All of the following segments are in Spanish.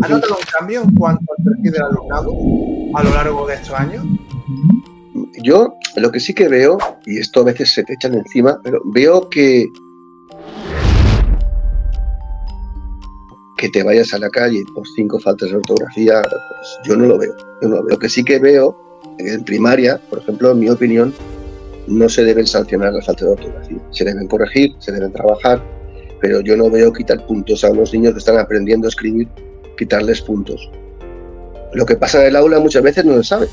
¿Has notado un cambio en cuanto al perfil del alumnado a lo largo de estos años? Yo lo que sí que veo, y esto a veces se te echan encima, pero veo que te vayas a la calle por 5 faltas de ortografía, pues yo no lo veo. Lo que sí que veo, en primaria, por ejemplo, en mi opinión, no se deben sancionar las faltas de ortografía. Se deben corregir, se deben trabajar, pero yo no veo quitar puntos a unos niños que están aprendiendo a escribir, quitarles puntos. Lo que pasa en el aula muchas veces no se sabe.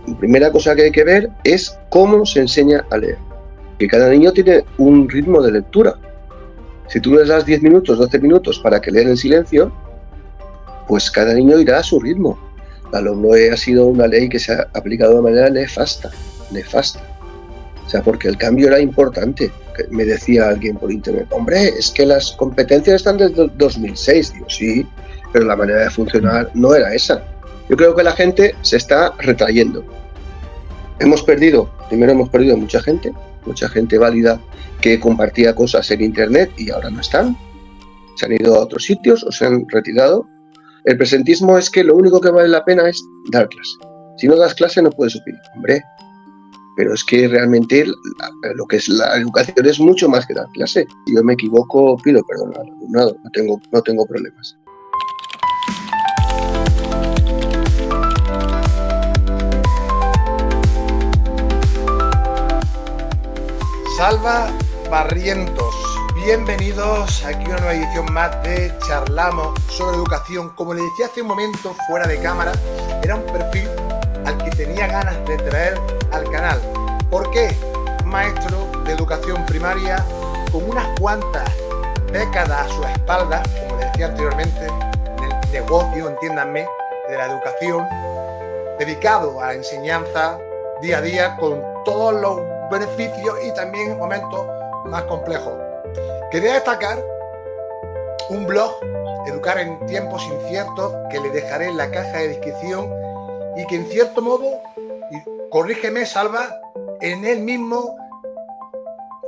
La primera cosa que hay que ver es cómo se enseña a leer. Que cada niño tiene un ritmo de lectura. Si tú les das 10 minutos, 12 minutos para que lean en silencio, pues cada niño irá a su ritmo. La LOMLOE ha sido una ley que se ha aplicado de manera nefasta. O sea, porque el cambio era importante. Me decía alguien por internet, hombre, es que las competencias están desde 2006. Digo, sí, pero la manera de funcionar no era esa. Yo creo que la gente se está retrayendo. Primero hemos perdido mucha gente válida que compartía cosas en internet y ahora no están. Se han ido a otros sitios o se han retirado. El presentismo es que lo único que vale la pena es dar clase. Si no das clase no puedes opinar, hombre. Pero es que realmente lo que es la educación es mucho más que dar clase. Si yo me equivoco, pido perdón al alumnado, no tengo problemas. Salva Barrientos, bienvenidos aquí a una nueva edición más de Charlamos sobre Educación. Como le decía hace un momento fuera de cámara, era un perfil al que tenía ganas de traer al canal. ¿Por qué? Maestro de educación primaria con unas cuantas décadas a su espalda, como le decía anteriormente, en el negocio, entiéndanme, de la educación, dedicado a la enseñanza día a día con todos los beneficios y también momentos más complejos. Quería destacar un blog, Educar en tiempos inciertos, que le dejaré en la caja de descripción y que en cierto modo, y corrígeme, Salva, en él mismo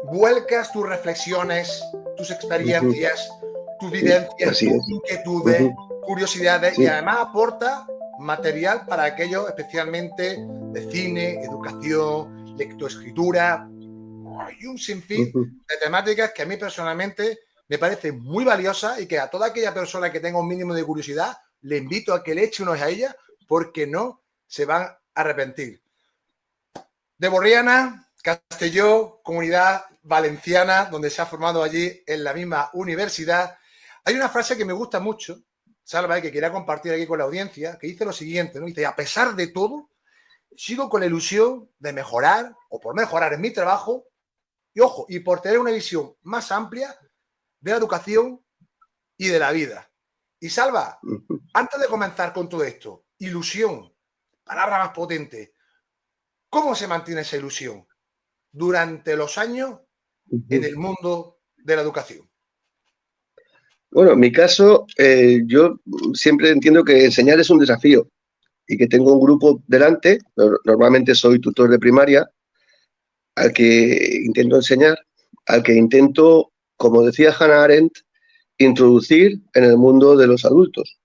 vuelcas tus reflexiones, tus experiencias, tus vivencias, tus inquietudes, curiosidades, y además aporta material para aquellos especialmente de cine, educación, lectoescritura y un sinfín de temáticas que a mí personalmente me parece muy valiosa y que a toda aquella persona que tenga un mínimo de curiosidad le invito a que le eche unos a ella porque no se van a arrepentir. De Borriana, Castelló, Comunidad Valenciana, donde se ha formado allí en la misma universidad. Hay una frase que me gusta mucho, Salva, y que quería compartir aquí con la audiencia, que dice lo siguiente, ¿no? Dice, a pesar de todo, sigo con la ilusión de mejorar o por mejorar en mi trabajo y, ojo, y por tener una visión más amplia de la educación y de la vida. Y Salva, antes de comenzar con todo esto, ilusión, palabra más potente, ¿cómo se mantiene esa ilusión durante los años en el mundo de la educación? Bueno, en mi caso, yo siempre entiendo que enseñar es un desafío y que tengo un grupo delante, normalmente soy tutor de primaria, al que intento enseñar, al que intento, como decía Hannah Arendt, introducir en el mundo de los adultos.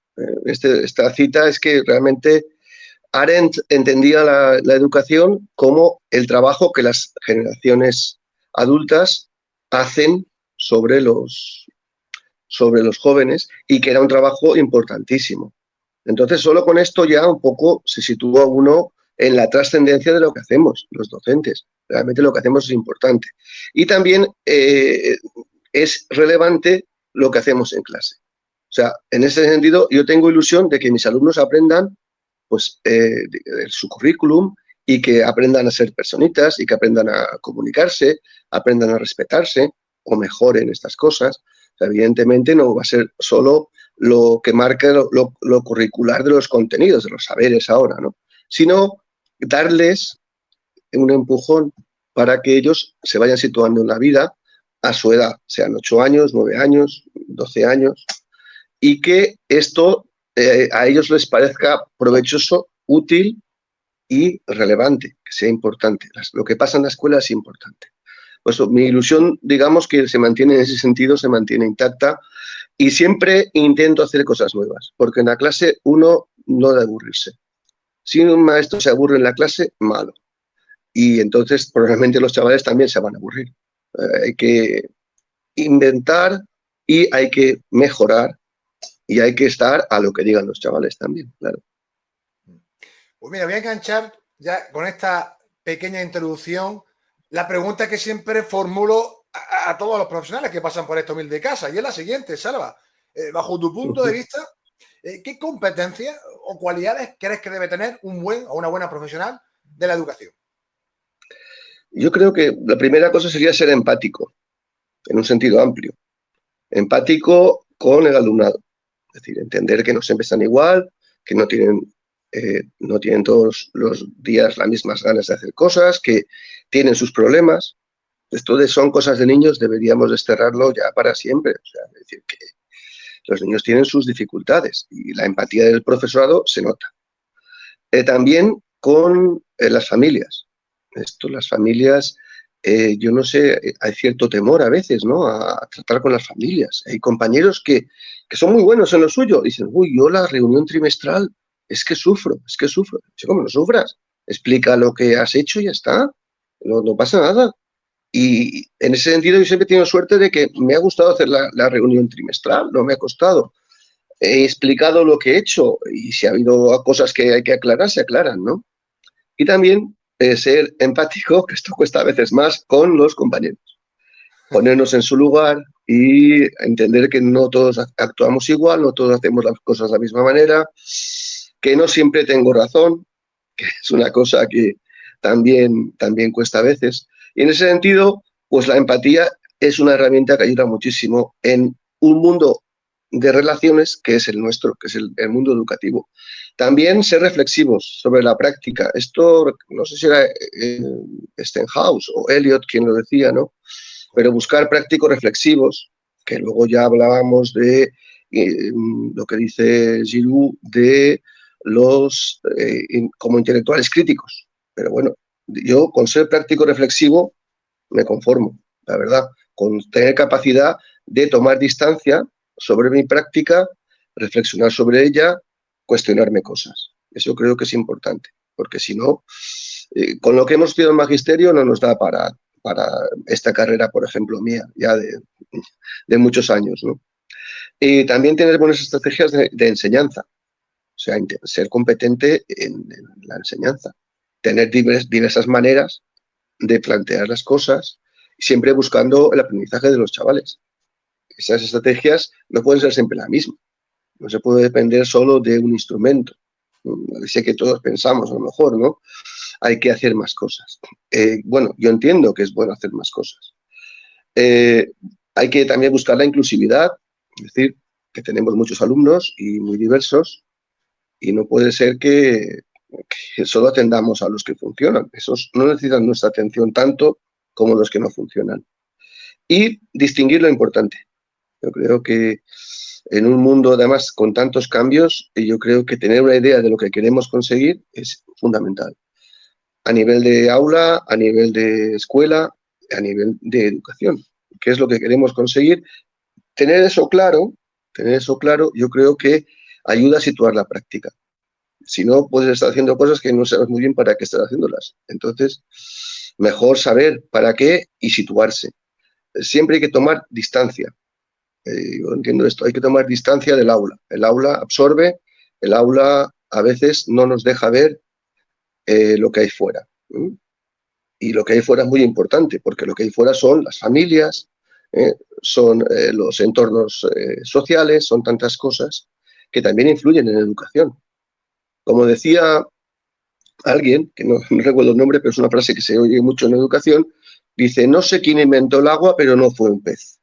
Esta cita es que realmente Arendt entendía la educación como el trabajo que las generaciones adultas hacen sobre los jóvenes y que era un trabajo importantísimo. Entonces, solo con esto ya un poco se sitúa uno en la trascendencia de lo que hacemos los docentes. Realmente lo que hacemos es importante. Y también es relevante lo que hacemos en clase. O sea, en ese sentido, yo tengo ilusión de que mis alumnos aprendan pues, su currículum y que aprendan a ser personitas y que aprendan a comunicarse, aprendan a respetarse o mejoren estas cosas. O sea, evidentemente no va a ser solo lo que marca lo curricular de los contenidos, de los saberes ahora, ¿no? Sino darles un empujón para que ellos se vayan situando en la vida a su edad, sean 8 años, 9 años, 12 años, y que esto a ellos les parezca provechoso, útil y relevante, que sea importante. Lo que pasa en la escuela es importante. Pues mi ilusión, digamos, que se mantiene en ese sentido, se mantiene intacta Y siempre intento hacer cosas nuevas, porque en la clase uno no debe aburrirse. Si un maestro se aburre en la clase, malo. Y entonces probablemente los chavales también se van a aburrir. Hay que inventar y hay que mejorar y hay que estar a lo que digan los chavales también, claro. Pues mira, voy a enganchar ya con esta pequeña introducción la pregunta que siempre formulo a todos los profesionales que pasan por esta humilde casa, y es la siguiente, Salva. Bajo tu punto de vista, ¿qué competencias o cualidades crees que debe tener un buen o una buena profesional de la educación? Yo creo que la primera cosa sería ser empático, en un sentido amplio. Empático con el alumnado. Es decir, entender que no siempre están igual, que no tienen todos los días las mismas ganas de hacer cosas, que tienen sus problemas. Esto son cosas de niños, deberíamos desterrarlo ya para siempre. O sea, es decir, que los niños tienen sus dificultades y la empatía del profesorado se nota. También con las familias. Las familias, yo no sé, hay cierto temor a veces, ¿no? A tratar con las familias. Hay compañeros que son muy buenos en lo suyo. Dicen, uy, yo la reunión trimestral es que sufro. ¿Cómo no sufras? Explica lo que has hecho y ya está. No pasa nada. Y en ese sentido yo siempre he tenido suerte de que me ha gustado hacer la reunión trimestral, no me ha costado. He explicado lo que he hecho y si ha habido cosas que hay que aclarar, se aclaran, ¿no? Y también ser empático, que esto cuesta a veces más, con los compañeros. Ponernos en su lugar y entender que no todos actuamos igual, no todos hacemos las cosas de la misma manera, que no siempre tengo razón, que es una cosa que también cuesta a veces. Y en ese sentido, pues la empatía es una herramienta que ayuda muchísimo en un mundo de relaciones que es el nuestro, que es el mundo educativo. También ser reflexivos sobre la práctica. Esto, no sé si era Stenhouse o Eliot quien lo decía, ¿no? Pero buscar prácticos reflexivos, que luego ya hablábamos de lo que dice Giroux de los como intelectuales críticos. Pero bueno, yo con ser práctico reflexivo me conformo, la verdad, con tener capacidad de tomar distancia sobre mi práctica, reflexionar sobre ella, cuestionarme cosas. Eso creo que es importante, porque si no, con lo que hemos estudiado en magisterio no nos da para esta carrera, por ejemplo, mía, ya de muchos años, ¿no? Y también tener buenas estrategias de enseñanza, o sea, ser competente en la enseñanza, tener diversas maneras de plantear las cosas, siempre buscando el aprendizaje de los chavales. Esas estrategias no pueden ser siempre la misma. No se puede depender solo de un instrumento. Sé que todos pensamos, a lo mejor, ¿no? Hay que hacer más cosas. Bueno, yo entiendo que es bueno hacer más cosas. Hay que también buscar la inclusividad, es decir, que tenemos muchos alumnos y muy diversos, y no puede ser que solo atendamos a los que funcionan. Esos no necesitan nuestra atención tanto como los que no funcionan. Y distinguir lo importante. Yo creo que en un mundo, además, con tantos cambios, yo creo que tener una idea de lo que queremos conseguir es fundamental. A nivel de aula, a nivel de escuela, a nivel de educación. ¿Qué es lo que queremos conseguir? Tener eso claro, yo creo que ayuda a situar la práctica. Si no, puedes estar haciendo cosas que no sabes muy bien para qué estás haciéndolas. Entonces, mejor saber para qué y situarse. Siempre hay que tomar distancia. Yo entiendo esto, hay que tomar distancia del aula. El aula absorbe, el aula a veces no nos deja ver lo que hay fuera. Y lo que hay fuera es muy importante, porque lo que hay fuera son las familias, son los entornos sociales, son tantas cosas que también influyen en la educación. Como decía alguien, que no recuerdo el nombre, pero es una frase que se oye mucho en la educación, dice, no sé quién inventó el agua, pero no fue un pez.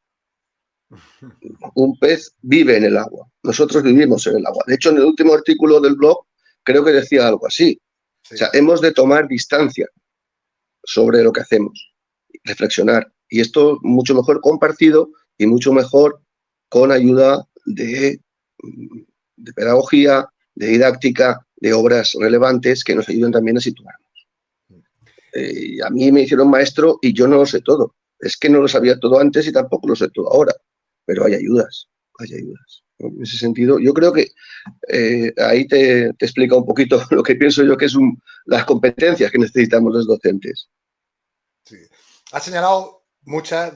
Un pez vive en el agua. Nosotros vivimos en el agua. De hecho, en el último artículo del blog, creo que decía algo así. Sí. O sea, hemos de tomar distancia sobre lo que hacemos, reflexionar. Y esto mucho mejor compartido y mucho mejor con ayuda de pedagogía, de didáctica, de obras relevantes que nos ayuden también a situarnos. A mí me hicieron maestro y yo no lo sé todo. Es que no lo sabía todo antes y tampoco lo sé todo ahora, pero hay ayudas. hay ayudas. En ese sentido, yo creo que ahí te explica un poquito lo que pienso yo que es las competencias que necesitamos los docentes. Sí. Has señalado muchas,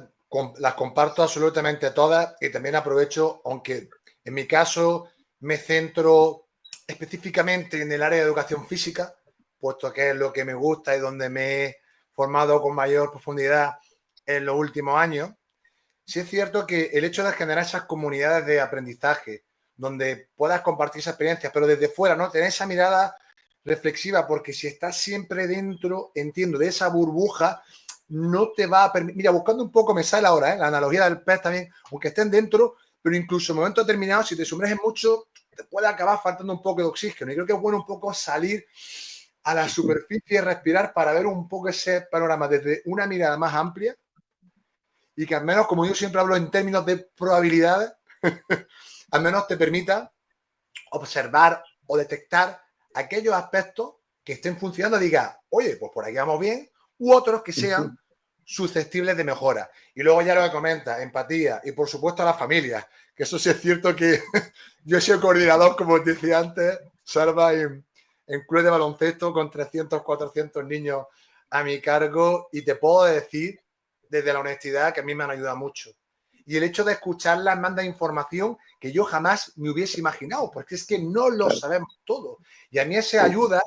las comparto absolutamente todas y también aprovecho, aunque en mi caso me centro específicamente en el área de educación física, puesto que es lo que me gusta y donde me he formado con mayor profundidad en los últimos años. Sí es cierto que el hecho de generar esas comunidades de aprendizaje, donde puedas compartir esa experiencia, pero desde fuera, ¿no? Tener esa mirada reflexiva, porque si estás siempre dentro, entiendo, de esa burbuja, no te va a permitir. Mira, buscando un poco, me sale ahora, la analogía del pez también, aunque estén dentro, pero incluso en momentos determinados, si te sumerges mucho, te puede acabar faltando un poco de oxígeno. Y creo que es bueno un poco salir a la superficie y respirar para ver un poco ese panorama desde una mirada más amplia y que al menos, como yo siempre hablo en términos de probabilidades, al menos te permita observar o detectar aquellos aspectos que estén funcionando y diga, oye, pues por aquí vamos bien, u otros que sean susceptibles de mejora. Y luego ya lo que comenta, empatía y por supuesto a las familias, que eso sí es cierto que yo soy coordinador, como os decía antes, Salva, en club de baloncesto con 300, 400 niños a mi cargo y te puedo decir desde la honestidad que a mí me han ayudado mucho. Y el hecho de escucharlas manda información que yo jamás me hubiese imaginado, porque es que no lo sabemos todo. Y a mí esa ayuda,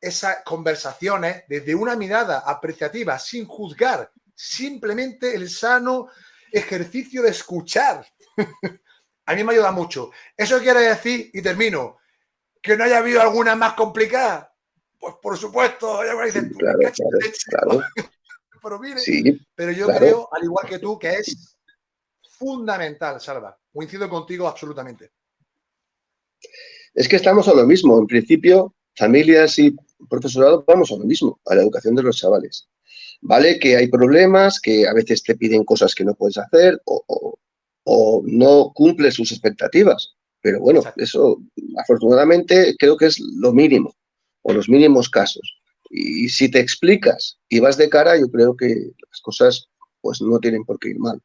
esas conversaciones, desde una mirada apreciativa, sin juzgar, simplemente el sano ejercicio de escuchar. A mí me ayuda mucho. Eso quiere decir, y termino, que no haya habido alguna más complicada. Pues por supuesto, ya me dicen, tú, claro. Pero mire, Sí, pero yo creo, al igual que tú, que es fundamental, Salva. Coincido contigo absolutamente. Es que estamos a lo mismo. En principio, familias y profesorado vamos a lo mismo, a la educación de los chavales. Vale que hay problemas, que a veces te piden cosas que no puedes hacer o no cumples sus expectativas. Pero bueno, Exacto. eso afortunadamente creo que es lo mínimo o los mínimos casos. Y si te explicas y vas de cara, yo creo que las cosas pues no tienen por qué ir mal.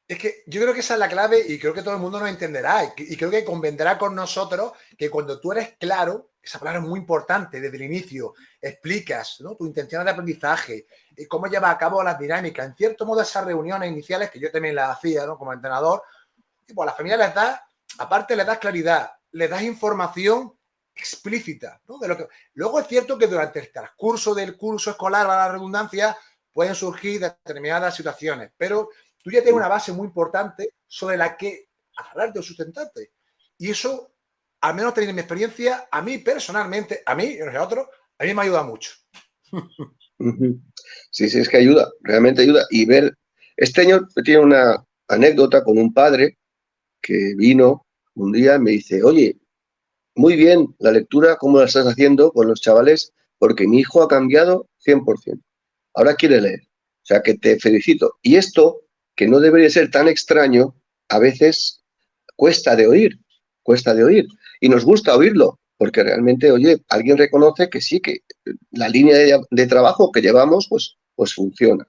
Es que yo creo que esa es la clave y creo que todo el mundo nos entenderá y creo que convendrá con nosotros que cuando tú eres claro, esa palabra es muy importante desde el inicio, explicas, ¿no?, tu intención de aprendizaje, cómo lleva a cabo las dinámicas. En cierto modo, esas reuniones iniciales, que yo también las hacía, ¿no?, como entrenador, y pues a la familia les das, aparte les das claridad, les das información explícita, ¿no?, de lo que... Luego es cierto que durante el transcurso del curso escolar, a la redundancia, pueden surgir determinadas situaciones, pero tú ya tienes una base muy importante sobre la que agarrarte o sustentarte. Y eso, al menos teniendo mi experiencia, a mí personalmente, a mí y a nosotros, a mí me ayuda mucho. Sí, sí, es que ayuda, realmente ayuda. Y ver, este año tiene una anécdota con un padre que vino un día y me dice, oye, muy bien la lectura, ¿cómo la estás haciendo con los chavales? Porque mi hijo ha cambiado 100%. Ahora quiere leer. O sea, que te felicito. Y esto, que no debería ser tan extraño, a veces cuesta de oír, cuesta de oír. Y nos gusta oírlo, porque realmente, oye, alguien reconoce que sí, que la línea de trabajo que llevamos, pues funciona.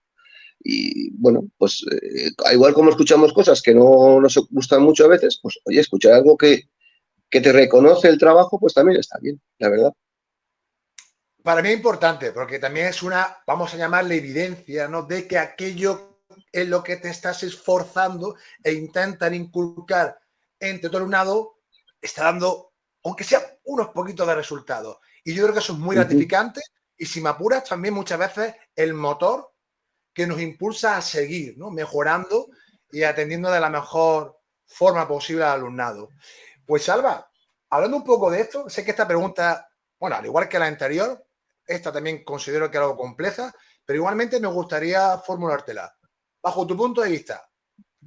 Y bueno, pues igual como escuchamos cosas que no nos gustan mucho a veces, pues oye, escuchar algo que te reconoce el trabajo, pues también está bien, la verdad. Para mí es importante, porque también es una, vamos a llamarle evidencia, ¿no?, de que aquello en lo que te estás esforzando e intentan inculcar entre tu alumnado está dando, aunque sea unos poquitos de resultados. Y yo creo que eso es muy gratificante y, si me apuras, también muchas veces el motor que nos impulsa a seguir, ¿no?, mejorando y atendiendo de la mejor forma posible al alumnado. Pues Salva, hablando un poco de esto, sé que esta pregunta, bueno, al igual que la anterior, esta también considero que es algo compleja, pero igualmente me gustaría formulártela. Bajo tu punto de vista,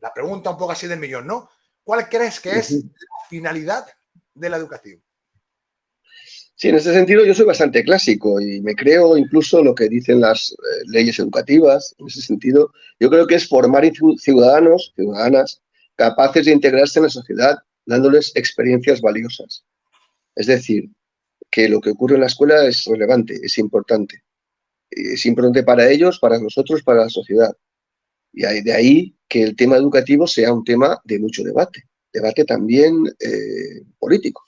la pregunta un poco así del millón, ¿no? ¿Cuál crees que es la finalidad de la educación? Sí, en ese sentido yo soy bastante clásico y me creo incluso lo que dicen las leyes educativas. En ese sentido, yo creo que es formar ciudadanos, ciudadanas, capaces de integrarse en la sociedad, dándoles experiencias valiosas. Es decir, que lo que ocurre en la escuela es relevante, es importante. Es importante para ellos, para nosotros, para la sociedad. Y de ahí que el tema educativo sea un tema de mucho debate también político,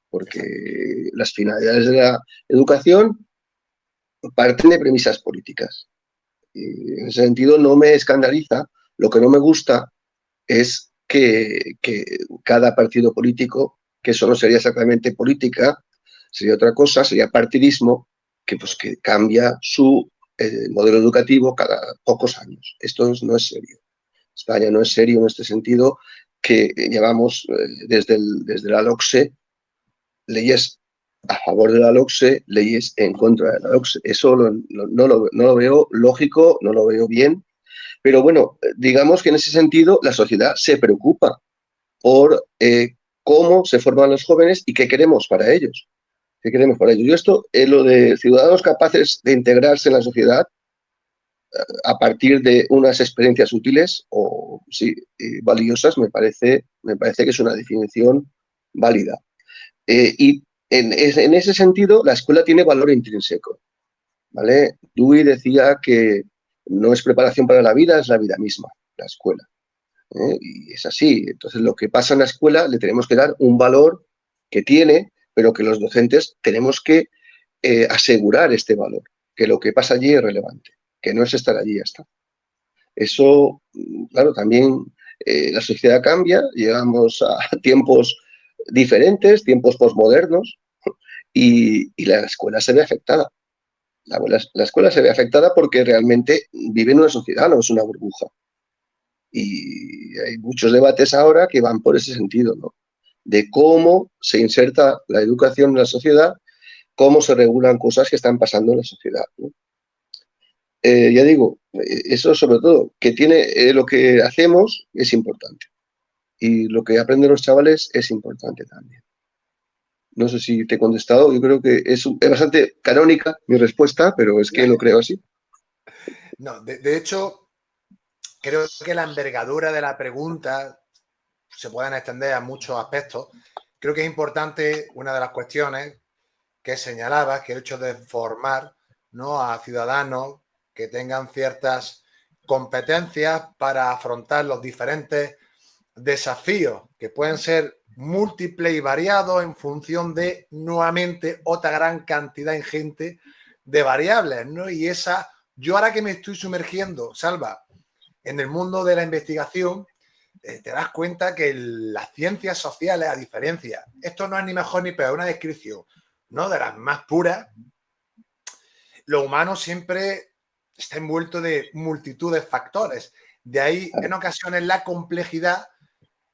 porque las finalidades de la educación parten de premisas políticas. Y en ese sentido no me escandaliza, lo que no me gusta es que cada partido político, que eso no sería exactamente política, sería otra cosa, sería partidismo, que pues que cambia su modelo educativo cada pocos años. Esto no es serio. España no es serio en este sentido, que llevamos desde la LOCSE leyes a favor de la LOCSE, leyes en contra de la LOCSE. Eso no lo veo lógico, no lo veo bien. Pero bueno, digamos que en ese sentido la sociedad se preocupa por cómo se forman los jóvenes y qué queremos para ellos. ¿Qué queremos para ellos? Yo esto, lo de ciudadanos capaces de integrarse en la sociedad a partir de unas experiencias útiles o sí, valiosas, me parece que es una definición válida. Y en ese sentido, la escuela tiene valor intrínseco. ¿Vale? Dewey decía que no es preparación para la vida, es la vida misma, la escuela. Y es así. Entonces, lo que pasa en la escuela le tenemos que dar un valor que tiene, pero que los docentes tenemos que asegurar este valor, que lo que pasa allí es relevante, que no es estar allí y ya está. Eso, claro, también la sociedad cambia, llegamos a tiempos diferentes, tiempos posmodernos, y la escuela se ve afectada. La escuela se ve afectada porque realmente vive en una sociedad, no es una burbuja. Y hay muchos debates ahora que van por ese sentido, ¿no? De cómo se inserta la educación en la sociedad, cómo se regulan cosas que están pasando en la sociedad, ¿no? Ya digo, eso sobre todo, que tiene lo que hacemos es importante. Y lo que aprenden los chavales es importante también. No sé si te he contestado, yo creo que es bastante canónica mi respuesta, pero es que lo creo así. No, de hecho, creo que la envergadura de la pregunta se pueden extender a muchos aspectos. Creo que es importante una de las cuestiones que señalabas, que el hecho de formar, ¿no?, a ciudadanos que tengan ciertas competencias para afrontar los diferentes desafíos que pueden ser múltiples y variados en función de, nuevamente, otra gran cantidad ingente de variables, ¿no? Y esa, yo ahora que me estoy sumergiendo, Salva, en el mundo de la investigación, te das cuenta que las ciencias sociales, a diferencia, esto no es ni mejor ni peor, una descripción, ¿no?, de las más puras, lo humano siempre está envuelto de multitud de factores. De ahí, en ocasiones, la complejidad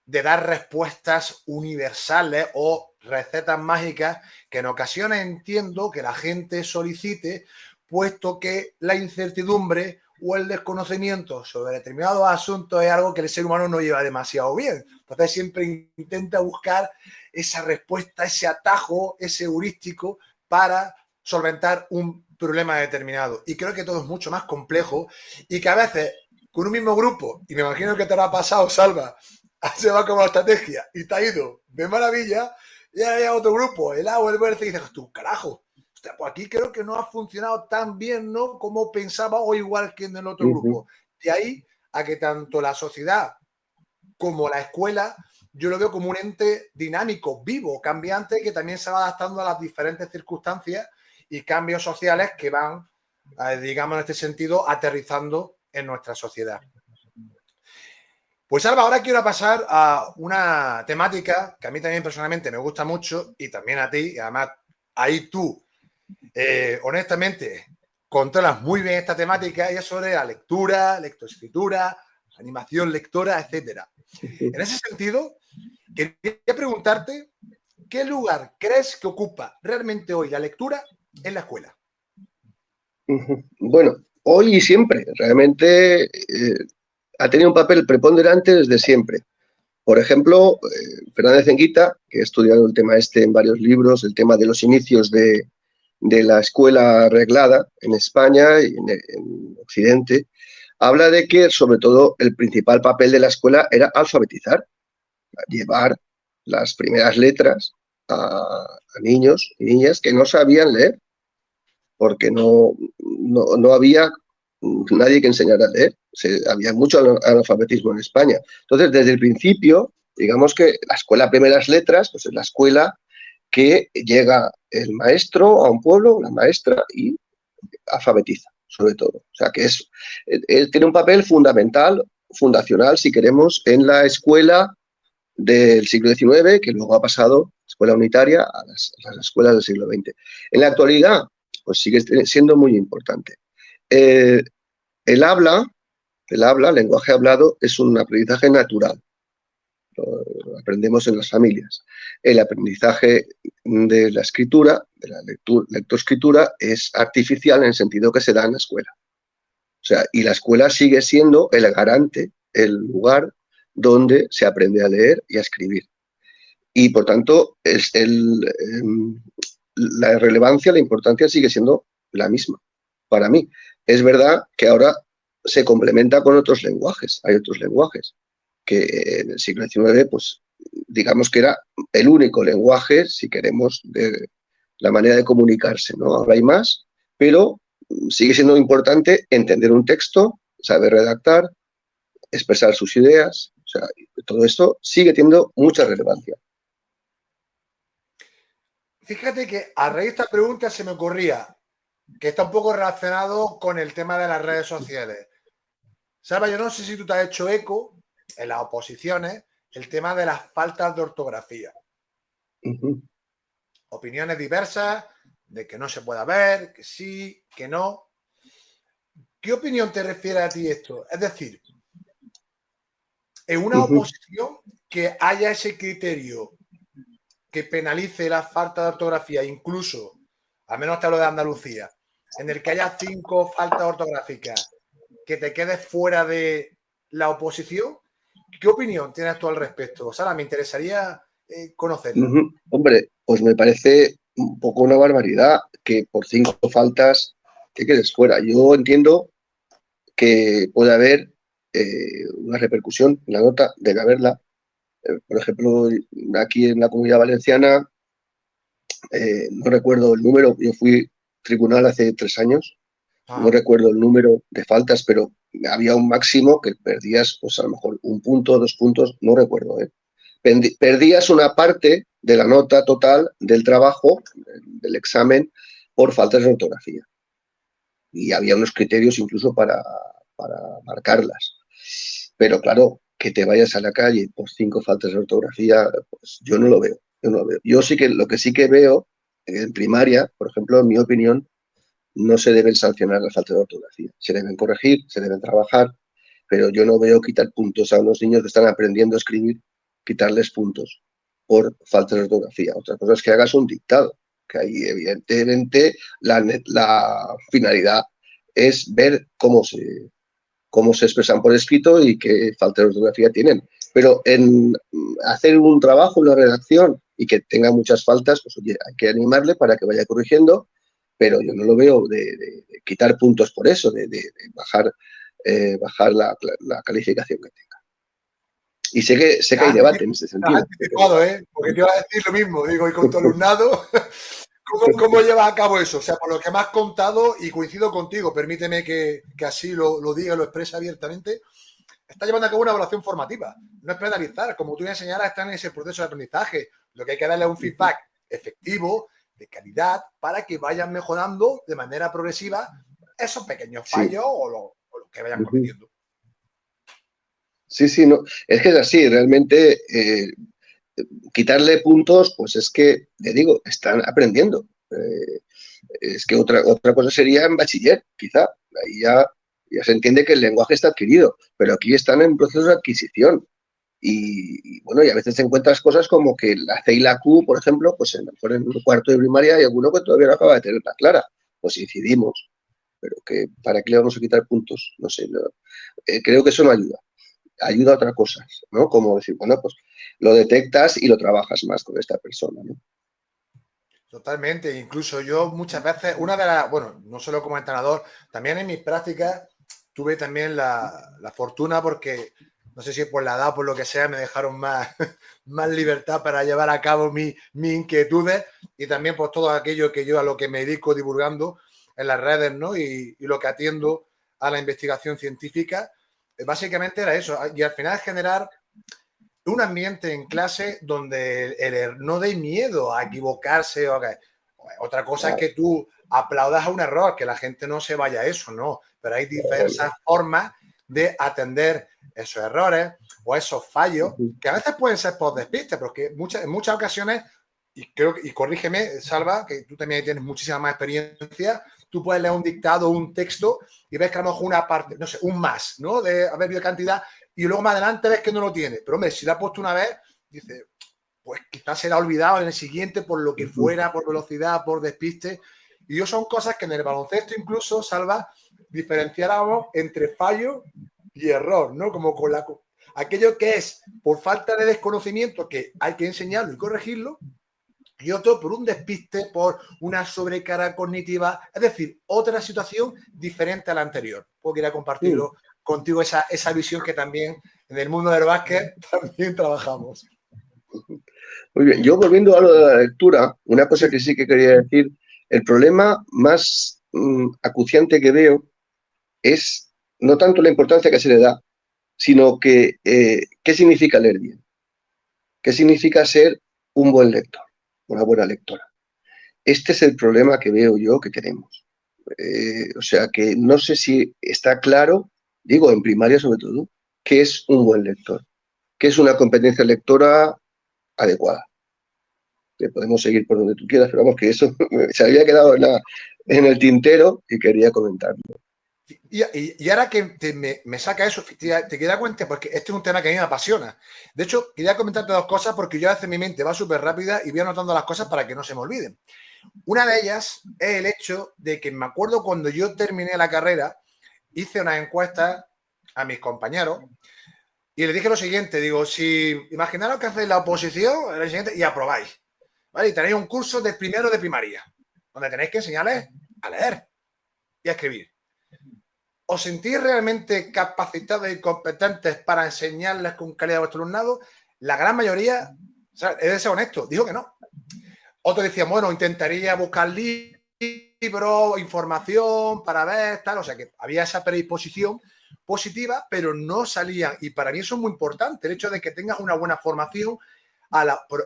de dar respuestas universales o recetas mágicas que en ocasiones entiendo que la gente solicite, puesto que la incertidumbre o el desconocimiento sobre determinados asuntos es algo que el ser humano no lleva demasiado bien. Entonces siempre intenta buscar esa respuesta, ese atajo, ese heurístico para solventar un problema determinado. Y creo que todo es mucho más complejo y que a veces con un mismo grupo, y me imagino que te lo ha pasado, Salva, se va como estrategia y te ha ido de maravilla, y hay otro grupo, el A o el B, y dices, tú, carajo, hostia, pues aquí creo que no ha funcionado tan bien, ¿no?, como pensaba, o igual que en el otro grupo. De ahí a que tanto la sociedad como la escuela, yo lo veo como un ente dinámico, vivo, cambiante, que también se va adaptando a las diferentes circunstancias y cambios sociales que van, digamos, en este sentido, aterrizando en nuestra sociedad. Pues Alba, ahora quiero pasar a una temática que a mí también personalmente me gusta mucho y también a ti, y además ahí tú, honestamente, controlas muy bien esta temática y es sobre la lectura, lectoescritura, animación lectora, etcétera. En ese sentido, quería preguntarte, ¿qué lugar crees que ocupa realmente hoy la lectura en la escuela? Bueno, hoy y siempre, realmente ha tenido un papel preponderante desde siempre. Por ejemplo, Fernández Enguita, que ha estudiado el tema este en varios libros, el tema de los inicios de la escuela reglada en España y en Occidente, habla de que, sobre todo, el principal papel de la escuela era alfabetizar, llevar las primeras letras a niños y niñas que no sabían leer, porque no había nadie que enseñara a leer. Había mucho analfabetismo en España. Entonces, desde el principio, digamos que la escuela Primeras Letras, pues es la escuela que llega el maestro a un pueblo, la maestra, y alfabetiza, sobre todo. O sea, que tiene un papel fundamental, fundacional, si queremos, en la escuela del siglo XIX, que luego ha pasado, escuela unitaria, a las escuelas del siglo XX. En la actualidad, pues sigue siendo muy importante. El habla, el lenguaje hablado, es un aprendizaje natural. Lo aprendemos en las familias. El aprendizaje de la escritura, de la lectoescritura, es artificial en el sentido que se da en la escuela. O sea, y la escuela sigue siendo el garante, el lugar donde se aprende a leer y a escribir. Y por tanto, la relevancia, la importancia sigue siendo la misma para mí. Es verdad que ahora se complementa con otros lenguajes. Hay otros lenguajes que en el siglo XIX, pues digamos que era el único lenguaje, si queremos, de la manera de comunicarse, ¿no? Ahora hay más, pero sigue siendo importante entender un texto, saber redactar, expresar sus ideas. O sea, todo esto sigue teniendo mucha relevancia. Fíjate que a raíz de esta pregunta se me ocurría que está un poco relacionado con el tema de las redes sociales. Salva, yo no sé si tú te has hecho eco en las oposiciones el tema de las faltas de ortografía. Opiniones diversas de que no se pueda ver, que sí, que no. ¿Qué opinión te refiere a ti esto? Es decir, en una oposición que haya ese criterio que penalice la falta de ortografía, incluso, al menos te hablo de Andalucía, en el que haya 5 faltas ortográficas, que te quedes fuera de la oposición. ¿Qué opinión tienes tú al respecto? Sara, me interesaría conocerla. Hombre, pues me parece un poco una barbaridad que por 5 faltas te quedes fuera. Yo entiendo que puede haber una repercusión en la nota, debe haberla. Por ejemplo, aquí en la Comunidad Valenciana, no recuerdo el número, yo fui tribunal hace 3 años, no recuerdo el número de faltas, pero había un máximo que perdías, pues a lo mejor 1 punto, 2 puntos, no recuerdo. Perdías una parte de la nota total del trabajo, del examen, por faltas de ortografía. Y había unos criterios incluso para marcarlas. Pero claro, que te vayas a la calle por 5 faltas de ortografía, pues yo no lo veo. Yo sí que lo que sí que veo en primaria, por ejemplo, en mi opinión, no se deben sancionar las faltas de ortografía. Se deben corregir, se deben trabajar, pero yo no veo quitar puntos a unos niños que están aprendiendo a escribir, quitarles puntos por faltas de ortografía. Otra cosa es que hagas un dictado, que ahí evidentemente la finalidad es ver cómo se expresan por escrito y qué faltas de ortografía tienen. Pero en hacer un trabajo, una redacción y que tenga muchas faltas, pues oye, hay que animarle para que vaya corrigiendo, pero yo no lo veo de quitar puntos por eso, de bajar la calificación que tenga. Y sé que hay debate en ese sentido. Anticipado, porque te iba a decir lo mismo, digo, y con tu alumnado, ¿cómo llevas a cabo eso? O sea, por lo que me has contado, y coincido contigo, permíteme que así lo diga, lo exprese abiertamente, está llevando a cabo una evaluación formativa, no es penalizar, como tú me señalas, está en ese proceso de aprendizaje, lo que hay que darle es un feedback efectivo, de calidad, para que vayan mejorando de manera progresiva esos pequeños fallos o lo que vayan cometiendo. Sí, no, es que es así, realmente quitarle puntos, pues es que, te digo, están aprendiendo. Es que otra cosa sería en bachiller, quizá, ahí ya se entiende que el lenguaje está adquirido, pero aquí están en proceso de adquisición. Y bueno, y a veces te encuentras cosas como que la C y la Q, por ejemplo, pues en el cuarto de primaria hay alguno que todavía no acaba de tenerla clara. Pues incidimos, pero que ¿para qué le vamos a quitar puntos? No sé, creo que eso no ayuda. Ayuda a otras cosas, ¿no? Como decir, bueno, pues lo detectas y lo trabajas más con esta persona, ¿no? Totalmente, incluso yo muchas veces, bueno, no solo como entrenador, también en mis prácticas tuve también la fortuna porque, no sé si por la edad o por lo que sea, me dejaron más libertad para llevar a cabo mis inquietudes y también pues todo aquello que yo a lo que me dedico divulgando en las redes, ¿no? Y lo que atiendo a la investigación científica, básicamente era eso. Y al final generar un ambiente en clase donde no dé miedo a equivocarse. Otra cosa es que tú aplaudas a un error, que la gente no se vaya a eso, no. Pero hay diversas formas de atender esos errores o esos fallos, que a veces pueden ser por despiste, porque en muchas ocasiones, y corrígeme, Salva, que tú también tienes muchísima más experiencia, tú puedes leer un dictado, un texto, y ves que a lo mejor una parte, no sé, un más, ¿no? De haber habido cantidad, y luego más adelante ves que no lo tiene. Pero, hombre, si lo has puesto una vez, dices, pues quizás será olvidado en el siguiente por lo que fuera, por velocidad, por despiste. Y yo son cosas que en el baloncesto incluso, Salva, diferenciáramos entre fallo y error, ¿no? Como con aquello que es por falta de desconocimiento, que hay que enseñarlo y corregirlo, y otro por un despiste, por una sobrecarga cognitiva, es decir, otra situación diferente a la anterior. Puedo querer compartirlo contigo esa visión que también en el mundo del básquet también trabajamos. Muy bien, yo volviendo a lo de la lectura, una cosa que sí que quería decir, el problema más acuciante que veo es no tanto la importancia que se le da, sino que qué significa leer bien, qué significa ser un buen lector, una buena lectora. Este es el problema que veo yo que tenemos. O sea, que no sé si está claro, digo, en primaria sobre todo, qué es un buen lector, qué es una competencia lectora adecuada. Que podemos seguir por donde tú quieras, pero vamos, que eso se había quedado en el tintero y quería comentarlo. Y ahora que me saca eso, te queda cuenta, porque este es un tema que a mí me apasiona. De hecho, quería comentarte dos cosas porque yo a veces mi mente va súper rápida y voy anotando las cosas para que no se me olviden. Una de ellas es el hecho de que me acuerdo cuando yo terminé la carrera, hice unas encuestas a mis compañeros y les dije lo siguiente, digo, si imaginaros que hacéis la oposición el siguiente, y aprobáis, ¿vale? Y tenéis un curso de primero de primaria, donde tenéis que enseñarles a leer y a escribir. ¿Os sentís realmente capacitados y competentes para enseñarles con calidad a vuestro alumnado? La gran mayoría, o sea, he de ser honesto, dijo que no. Otros decían, bueno, intentaría buscar libros, información para ver, tal. O sea, que había esa predisposición positiva, pero no salían. Y para mí eso es muy importante, el hecho de que tengas una buena formación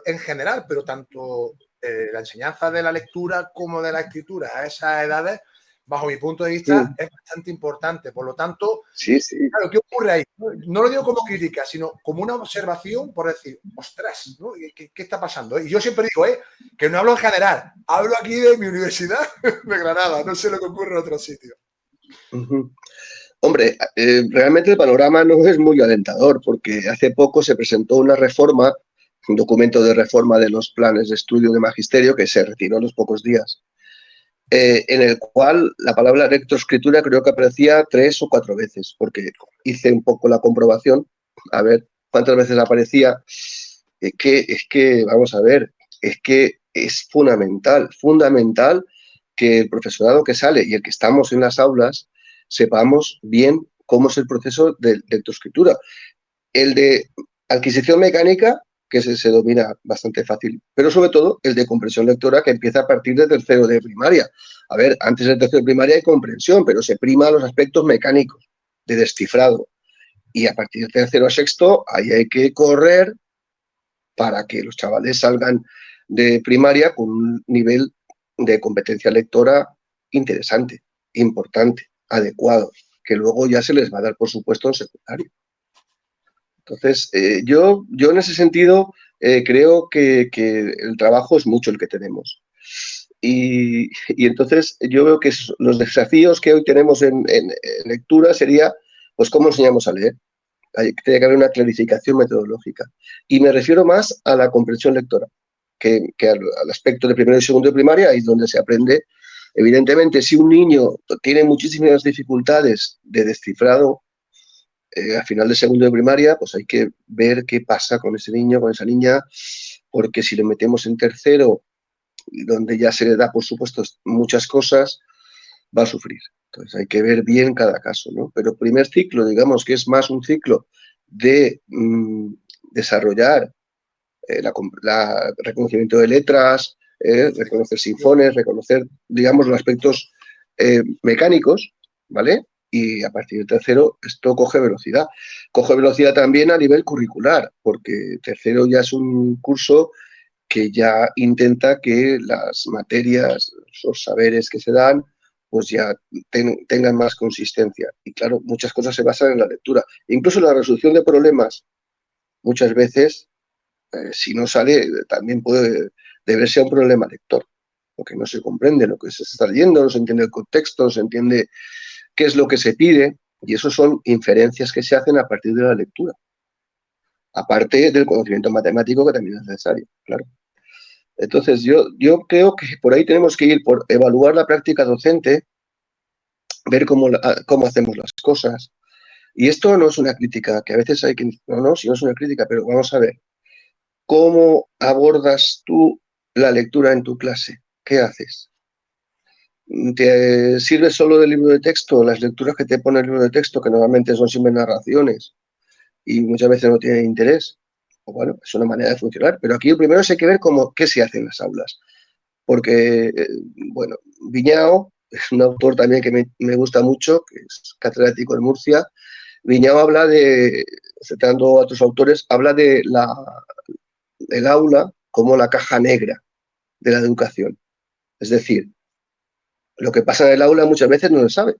en general, pero tanto la enseñanza de la lectura como de la escritura a esas edades, bajo mi punto de vista, es bastante importante. Por lo tanto, claro, ¿qué ocurre ahí? No lo digo como crítica, sino como una observación por decir, ostras, ¿no? ¿Qué está pasando? Y yo siempre digo, que no hablo en general, hablo aquí de mi universidad de Granada, no sé lo que ocurre en otros sitios. Hombre, realmente el panorama no es muy alentador, porque hace poco se presentó una reforma, un documento de reforma de los planes de estudio de magisterio que se retiró a los pocos días, en el cual la palabra lectoescritura creo que aparecía 3 o 4 veces, porque hice un poco la comprobación, a ver cuántas veces aparecía. Vamos a ver, es que es fundamental que el profesorado que sale y el que estamos en las aulas sepamos bien cómo es el proceso de lectoescritura. El de adquisición mecánica, que se domina bastante fácil, pero sobre todo el de comprensión lectora, que empieza a partir de tercero de primaria. A ver, antes del tercero de primaria hay comprensión, pero se prima los aspectos mecánicos de descifrado. Y a partir del tercero a sexto, ahí hay que correr para que los chavales salgan de primaria con un nivel de competencia lectora interesante, importante, adecuado, que luego ya se les va a dar, por supuesto, en secundario. Entonces, yo en ese sentido creo que el trabajo es mucho el que tenemos. Y entonces yo veo que los desafíos que hoy tenemos en lectura sería, pues, ¿cómo enseñamos a leer? Tiene que haber una clarificación metodológica. Y me refiero más a la comprensión lectora, que al aspecto de primero y segundo de primaria, ahí es donde se aprende. Evidentemente, si un niño tiene muchísimas dificultades de descifrado, al final de segundo de primaria, pues hay que ver qué pasa con ese niño, con esa niña, porque si le metemos en tercero, donde ya se le da, por supuesto, muchas cosas, va a sufrir. Entonces hay que ver bien cada caso, ¿no? Pero primer ciclo, digamos que es más un ciclo de desarrollar el reconocimiento de letras, reconocer sinfones, reconocer, digamos, los aspectos mecánicos, ¿vale? y a partir del tercero esto coge velocidad. Coge velocidad también a nivel curricular, porque tercero ya es un curso que ya intenta que las materias, los saberes que se dan, pues ya tengan más consistencia. Y claro, muchas cosas se basan en la lectura. Incluso la resolución de problemas, muchas veces, si no sale, también puede deberse a un problema lector, porque no se comprende lo que se está leyendo, no se entiende el contexto, no se entiende qué es lo que se pide, y eso son inferencias que se hacen a partir de la lectura. Aparte del conocimiento matemático que también es necesario, claro. Entonces, yo creo que por ahí tenemos que ir por evaluar la práctica docente, ver cómo hacemos las cosas. Y esto no es una crítica, que a veces hay que... No, si no es una crítica, pero vamos a ver. ¿Cómo abordas tú la lectura en tu clase? ¿Qué haces? ¿Te sirve solo del libro de texto? Las lecturas que te pone el libro de texto, que normalmente son siempre narraciones y muchas veces no tienen interés. Bueno, es una manera de funcionar. Pero aquí primero hay que ver qué se hace en las aulas. Porque, bueno, Viñao es un autor también que me gusta mucho, que es catedrático en Murcia. Viñao habla citando a otros autores, habla de el aula como la caja negra de la educación. Es decir, lo que pasa en el aula muchas veces no se sabe.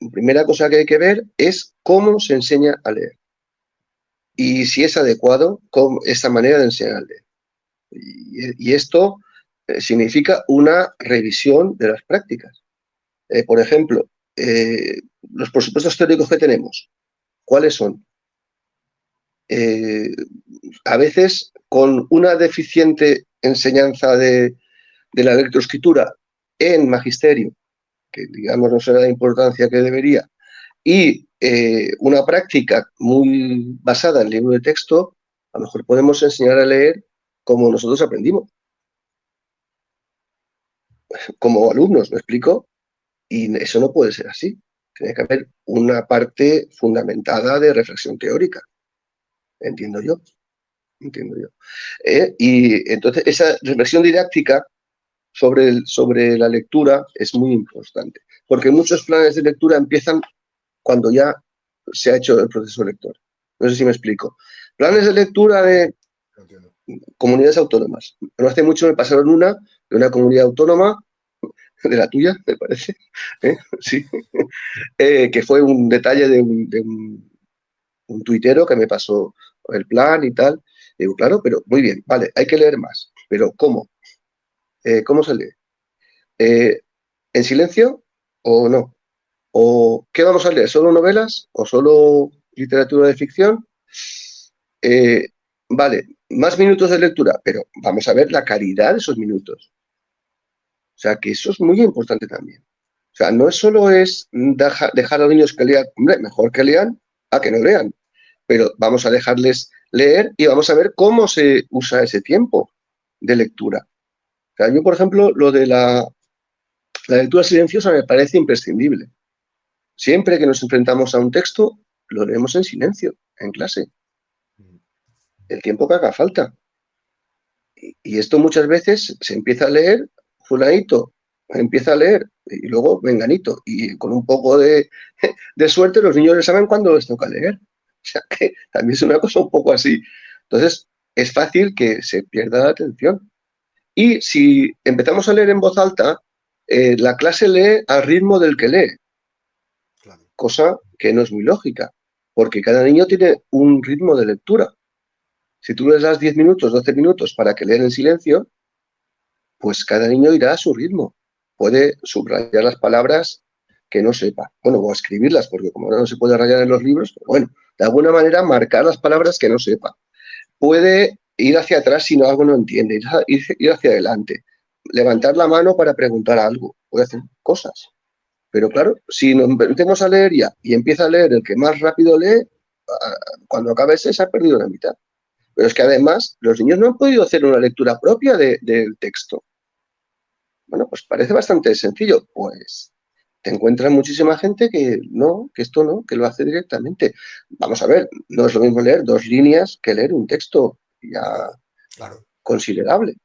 La primera cosa que hay que ver es cómo se enseña a leer y si es adecuado esta manera de enseñar a leer. Y esto significa una revisión de las prácticas. Por ejemplo, los presupuestos teóricos que tenemos, ¿cuáles son? A veces, con una deficiente enseñanza de la lectoescritura en magisterio, que digamos no se da la importancia que debería, y una práctica muy basada en libro de texto, a lo mejor podemos enseñar a leer como nosotros aprendimos, como alumnos, ¿me explico? Y eso no puede ser así. Tiene que haber una parte fundamentada de reflexión teórica, entiendo yo. Y entonces esa reflexión didáctica sobre la lectura es muy importante, porque muchos planes de lectura empiezan cuando ya se ha hecho el proceso lector. No sé si me explico. Planes de lectura de comunidades autónomas. No hace mucho me pasaron de una comunidad autónoma, de la tuya, me parece, sí, que fue un detalle de un tuitero que me pasó el plan y tal. Digo, claro, pero muy bien, vale, hay que leer más. Pero ¿cómo? ¿Cómo se lee? ¿En silencio o no? ¿O qué vamos a leer? ¿Solo novelas o solo literatura de ficción? Vale, más minutos de lectura, pero vamos a ver la calidad de esos minutos. O sea, que eso es muy importante también. O sea, no solo es dejar a los niños que lean, hombre, mejor que lean a que no lean, pero vamos a dejarles leer y vamos a ver cómo se usa ese tiempo de lectura. O sea, yo, por ejemplo, lo de la lectura silenciosa me parece imprescindible. Siempre que nos enfrentamos a un texto, lo leemos en silencio, en clase, el tiempo que haga falta. Y esto muchas veces se empieza a leer, fulanito empieza a leer, y luego venganito. Y con un poco de suerte los niños ya saben cuándo les toca leer. O sea que también es una cosa un poco así. Entonces, es fácil que se pierda la atención. Y si empezamos a leer en voz alta, la clase lee al ritmo del que lee. Claro. Cosa que no es muy lógica, porque cada niño tiene un ritmo de lectura. Si tú les das 10 minutos, 12 minutos para que lean en silencio, pues cada niño irá a su ritmo. Puede subrayar las palabras que no sepa. Bueno, o escribirlas, porque como ahora no se puede rayar en los libros, pero bueno, de alguna manera marcar las palabras que no sepa. Puede ir hacia atrás si algo no entiende, ir hacia adelante, levantar la mano para preguntar algo, puede hacer cosas. Pero claro, si nos metemos a leer ya y empieza a leer el que más rápido lee, cuando acabe ese se ha perdido la mitad. Pero es que además los niños no han podido hacer una lectura propia del texto. Bueno, pues parece bastante sencillo. Pues te encuentras muchísima gente que no, que esto no, que lo hace directamente. Vamos a ver, no es lo mismo leer 2 líneas que leer un texto ya claro, considerable.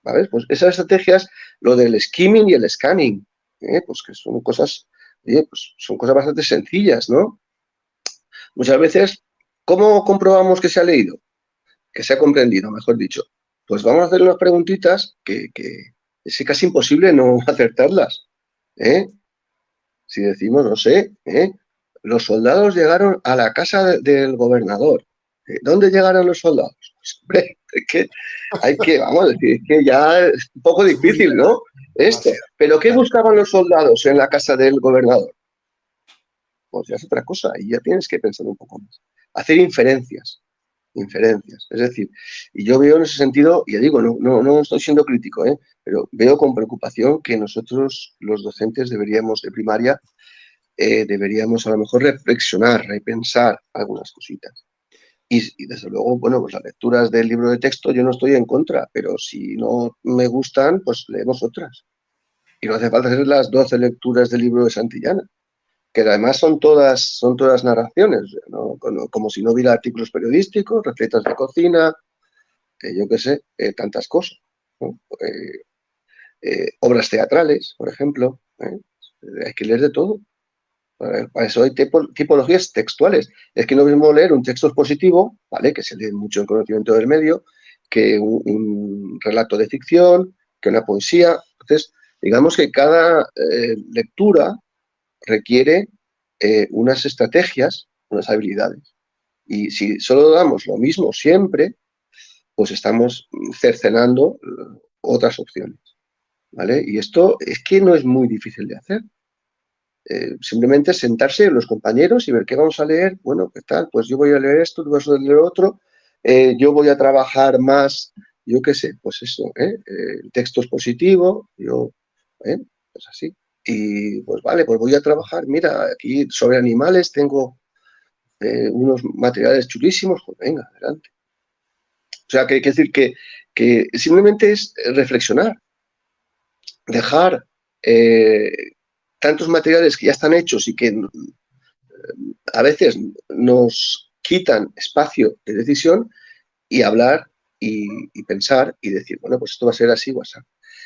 ¿Vale? Pues esas estrategias, lo del skimming y el scanning, pues que son cosas Oye, pues son cosas bastante sencillas, ¿no? Muchas veces, ¿cómo comprobamos que se ha leído? Que se ha comprendido, mejor dicho. Pues vamos a hacer unas preguntitas que es casi imposible no acertarlas, ¿eh? Si decimos, no sé, los soldados llegaron a la casa del gobernador. ¿Dónde llegaron los soldados? Pues, hombre, es que hay que, vamos a decir, es que ya es un poco Es muy difícil, ¿no? Esto. demasiado. ¿Pero qué buscaban los soldados en la casa del gobernador? Pues ya es otra cosa, y ya tienes que pensar un poco más. Hacer inferencias. Es decir, y yo veo en ese sentido, ya digo, no estoy siendo crítico, pero veo con preocupación que nosotros, los docentes deberíamos de primaria, deberíamos a lo mejor reflexionar, repensar algunas cositas. Y desde luego, bueno, pues las lecturas del libro de texto yo no estoy en contra, pero si no me gustan, pues leemos otras. Y no hace falta hacer las 12 lecturas del libro de Santillana, que además son todas narraciones, ¿no? Como si no hubiera artículos periodísticos, recetas de cocina, yo qué sé, tantas cosas, ¿no? Obras teatrales, por ejemplo, hay que leer de todo. Para eso hay tipologías textuales. Es que no es lo mismo leer un texto expositivo, ¿vale? Que se lee mucho en conocimiento del medio, que un relato de ficción, que una poesía. Entonces, digamos que cada lectura requiere unas estrategias, unas habilidades. Y si solo damos lo mismo siempre, pues estamos cercenando otras opciones, ¿vale? Y esto es que no es muy difícil de hacer. Simplemente sentarse los compañeros y ver qué vamos a leer. Bueno, ¿qué tal? Pues yo voy a leer esto, tú vas a leer otro. Yo voy a trabajar más, yo qué sé, pues eso, el texto es positivo, pues así. Y pues vale, pues voy a trabajar, mira, aquí sobre animales tengo unos materiales chulísimos, pues venga, adelante. O sea, que hay que decir que simplemente es reflexionar, dejar tantos materiales que ya están hechos y que a veces nos quitan espacio de decisión y hablar y pensar y decir, bueno, pues esto va a ser así o así.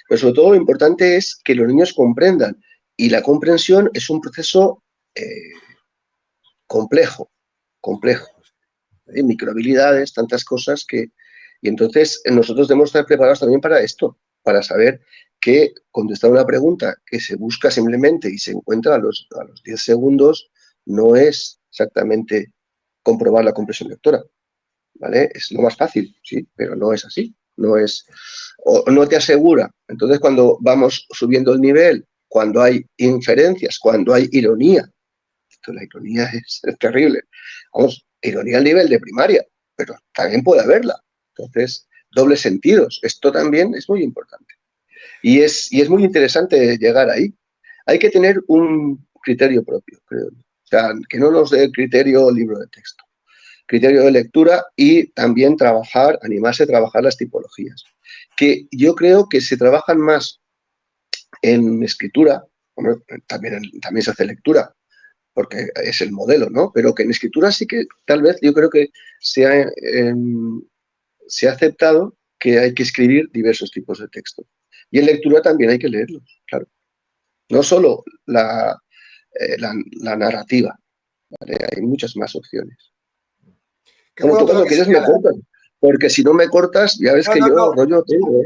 Pero sobre todo lo importante es que los niños comprendan y la comprensión es un proceso complejo, complejo. Hay microhabilidades, tantas cosas que... Y entonces nosotros debemos estar preparados también para esto, para saber que contestar una pregunta que se busca simplemente y se encuentra a los 10 segundos no es exactamente comprobar la comprensión lectora, ¿vale? Es lo más fácil, sí, pero no es así. No es, o no te asegura. Entonces, cuando vamos subiendo el nivel, cuando hay inferencias, cuando hay ironía, esto, la ironía es terrible. Vamos, ironía al nivel de primaria, pero también puede haberla. Entonces, dobles sentidos. Esto también es muy importante. Y es muy interesante llegar ahí. Hay que tener un criterio propio, creo. O sea, que no nos dé el criterio libro de texto. Criterio de lectura y también trabajar, animarse a trabajar las tipologías. Que yo creo que se trabajan más en escritura, bueno, también se hace lectura, porque es el modelo, ¿no? Pero que en escritura sí que tal vez yo creo que se ha aceptado que hay que escribir diversos tipos de texto. Y en lectura también hay que leerlos, claro. No solo la narrativa, ¿vale? Hay muchas más opciones. Qué Bueno, bueno tú todo lo cuando que quieres me señala. cortas, porque si no me cortas, ya ves No, que no, yo no. rollo tengo.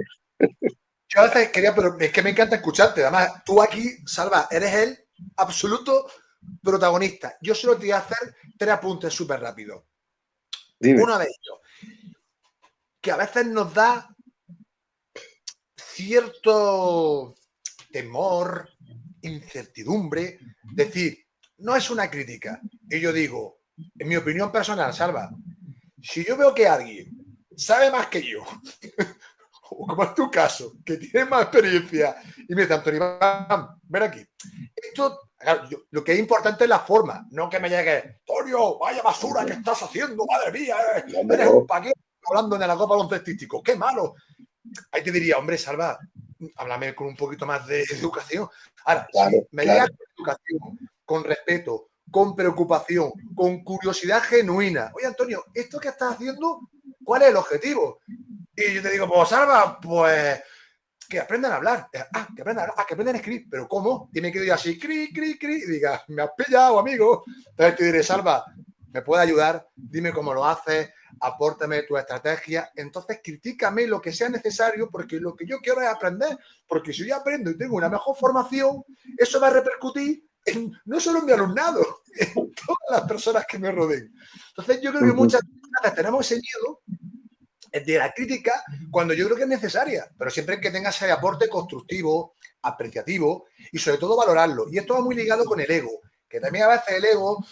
Yo a veces quería, pero es que me encanta escucharte. Además, tú aquí, Salva, eres el absoluto protagonista. Yo solo te voy a hacer 3 apuntes súper rápidos. Dime. Uno de ellos, que a veces nos da cierto temor, incertidumbre, decir, no es una crítica. Y yo digo, en mi opinión personal, Salva, si yo veo que alguien sabe más que yo, o como es tu caso, que tiene más experiencia, y me dice, Antonio, ven aquí. Esto, claro, lo que es importante es la forma, no que me llegue, Antonio, vaya basura que estás haciendo, madre mía, eres un paquete hablando en el copa baloncestístico, qué malo. Ahí te diría, hombre, Salva, háblame con un poquito más de educación. Ahora, Claro, si me claro. llegas con educación, con respeto, con preocupación, con curiosidad genuina, oye, Antonio, ¿esto que estás haciendo, cuál es el objetivo? Y yo te digo, pues, Salva, pues que aprendan a hablar. Que aprendan a hablar. Que aprendan a escribir. ¿Pero cómo? Y me quedo yo así, cri, cri, cri. Y diga, me has pillado, amigo. Entonces te diré, Salva, ¿me puede ayudar? Dime cómo lo haces, apórtame tu estrategia. Entonces, critícame lo que sea necesario, porque lo que yo quiero es aprender. Porque si yo aprendo y tengo una mejor formación, eso va a repercutir no solo en mi alumnado, en todas las personas que me rodeen. Entonces, yo creo que muchas veces tenemos ese miedo de la crítica cuando yo creo que es necesaria, pero siempre que tenga ese aporte constructivo, apreciativo y sobre todo valorarlo. Y esto va muy ligado con el ego, que también a veces el ego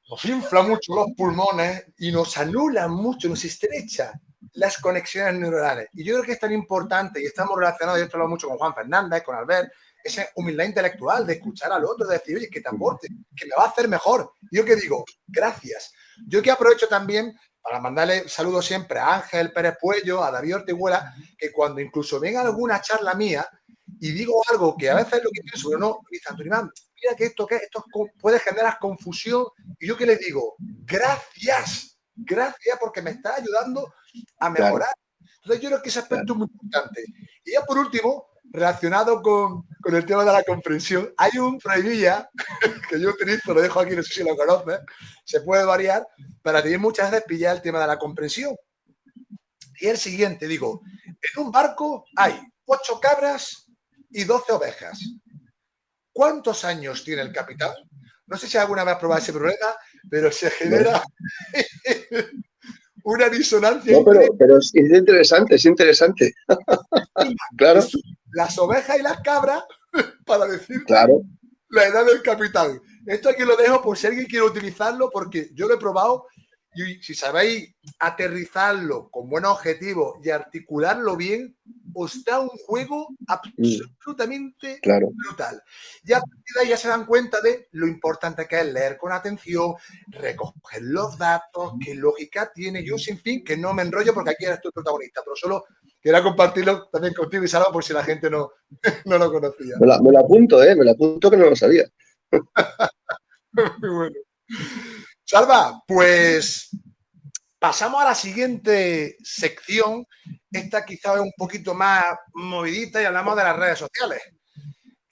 nos infla mucho los pulmones y nos anula mucho, nos estrecha las conexiones neuronales. Y yo creo que es tan importante, y estamos relacionados, y esto lo hablo mucho con Juan Fernández, con Albert, esa humildad intelectual de escuchar al otro, de decir, oye, que te aporte, que me va a hacer mejor. Y yo que digo, gracias. Yo que aprovecho también para mandarle saludos siempre a Ángel Pérez Puello, a David Ortiguela, que cuando incluso venga alguna charla mía y digo algo que a veces es lo que pienso, pero no, me dice Antonio, mira que esto puede generar confusión. Y yo que les digo, gracias porque me está ayudando a mejorar. Claro. Entonces yo creo que ese aspecto es muy importante. Y ya por último, relacionado con el tema de la comprensión, hay un prohibilla que yo utilizo, lo dejo aquí, no sé si lo conoces, se puede variar, para tener muchas veces pillar el tema de la comprensión. Y el siguiente, digo, en un barco hay 8 cabras y 12 ovejas. ¿Cuántos años tiene el capitán? No sé si alguna vez has probado ese problema, pero se genera una disonancia. No, pero es interesante, es interesante. Claro. Las ovejas y las cabras para decirte claro. La edad del capitán. Esto aquí lo dejo por si alguien quiere utilizarlo, porque yo lo he probado y si sabéis aterrizarlo con buenos objetivos y articularlo bien, os da un juego absolutamente brutal. Y a partir de ahí ya se dan cuenta de lo importante que es leer con atención, recoger los datos, qué lógica tiene. Yo, sin fin, que no me enrollo porque aquí eres tú el protagonista, pero solo quería compartirlo también contigo y Salva por si la gente no lo conocía. Me lo apunto, me lo apunto que no lo sabía. Muy bueno. Salva, pues pasamos a la siguiente sección. Esta quizá es un poquito más movidita y hablamos de las redes sociales.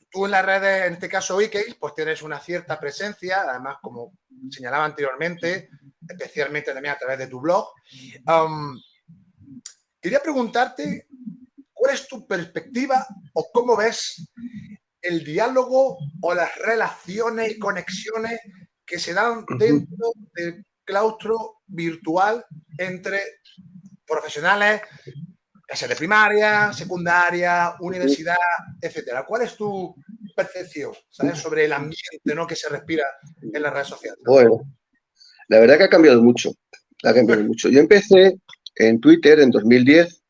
Tú en las redes, en este caso Wikis, pues tienes una cierta presencia, además, como señalaba anteriormente, especialmente también a través de tu blog. Quería preguntarte, ¿cuál es tu perspectiva o cómo ves el diálogo o las relaciones y conexiones que se dan dentro del claustro virtual entre profesionales, ya sea de primaria, secundaria, universidad, etcétera? ¿Cuál es tu percepción, ¿sabes?, sobre el ambiente, ¿no?, que se respira en las redes sociales? Bueno, la verdad que ha cambiado mucho. Yo empecé en Twitter en 2010.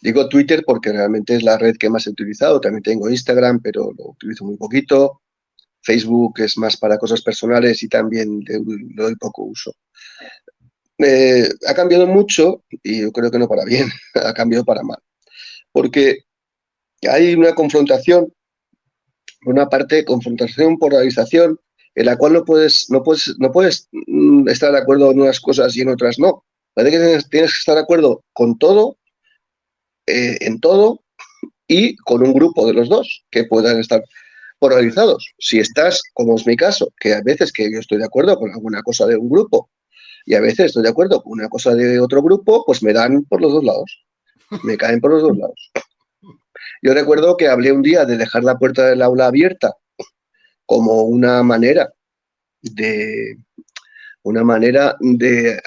Digo Twitter porque realmente es la red que más he utilizado. También tengo Instagram, pero lo utilizo muy poquito. Facebook es más para cosas personales y también le doy poco uso. Ha cambiado mucho y yo creo que no para bien, ha cambiado para mal. Porque hay una confrontación, por una parte, confrontación, polarización, en la cual no puedes estar de acuerdo en unas cosas y en otras no. Parece que tienes que estar de acuerdo con todo, en todo, y con un grupo de los dos que puedan estar polarizados. Si estás, como es mi caso, que a veces que yo estoy de acuerdo con alguna cosa de un grupo y a veces estoy de acuerdo con una cosa de otro grupo, pues me dan por los dos lados. Me caen por los dos lados. Yo recuerdo que hablé un día de dejar la puerta del aula abierta como una manera de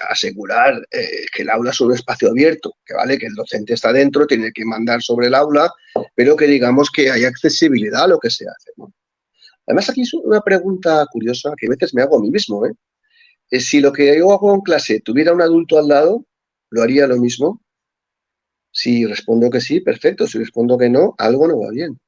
asegurar que el aula es un espacio abierto, que vale, que el docente está dentro, tiene que mandar sobre el aula, pero que digamos que hay accesibilidad a lo que se hace, ¿no? Además, aquí es una pregunta curiosa que a veces me hago a mí mismo, Si lo que yo hago en clase tuviera un adulto al lado, ¿lo haría lo mismo? Si respondo que sí, perfecto. Si respondo que no, algo no va bien.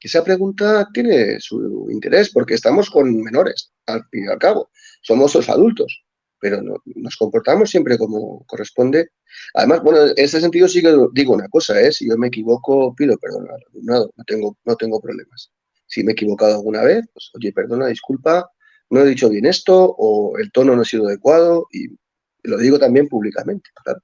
Esa pregunta tiene su interés porque estamos con menores, al fin y al cabo. Somos los adultos, pero nos comportamos siempre como corresponde. Además, bueno, en ese sentido sí que digo una cosa, si yo me equivoco, pido perdón al alumnado, no tengo problemas. Si me he equivocado alguna vez, pues oye, perdona, disculpa, no he dicho bien esto o el tono no ha sido adecuado y lo digo también públicamente, claro.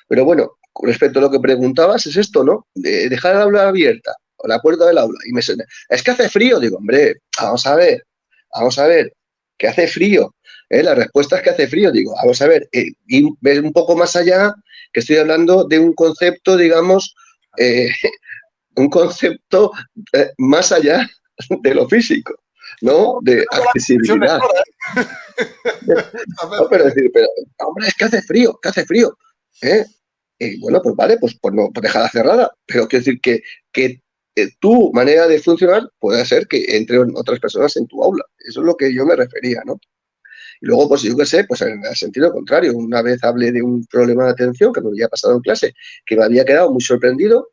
Pero bueno, respecto a lo que preguntabas, es esto, ¿no? De dejar el aula abierta, o la puerta del aula, y me suena, es que hace frío. Digo, hombre, vamos a ver, que hace frío. La respuesta es que hace frío. Digo, vamos a ver, y ves un poco más allá, que estoy hablando de un concepto, digamos, un concepto más allá de lo físico, ¿no? De accesibilidad. No, pero decir, pero, hombre, es que hace frío, ¿eh? Y bueno, pues vale, pues no, pues déjala cerrada. Pero quiero decir que tu manera de funcionar puede ser que entren otras personas en tu aula. Eso es lo que yo me refería, ¿no? Y luego, pues yo qué sé, pues en el sentido contrario. Una vez hablé de un problema de atención que me había pasado en clase, que me había quedado muy sorprendido,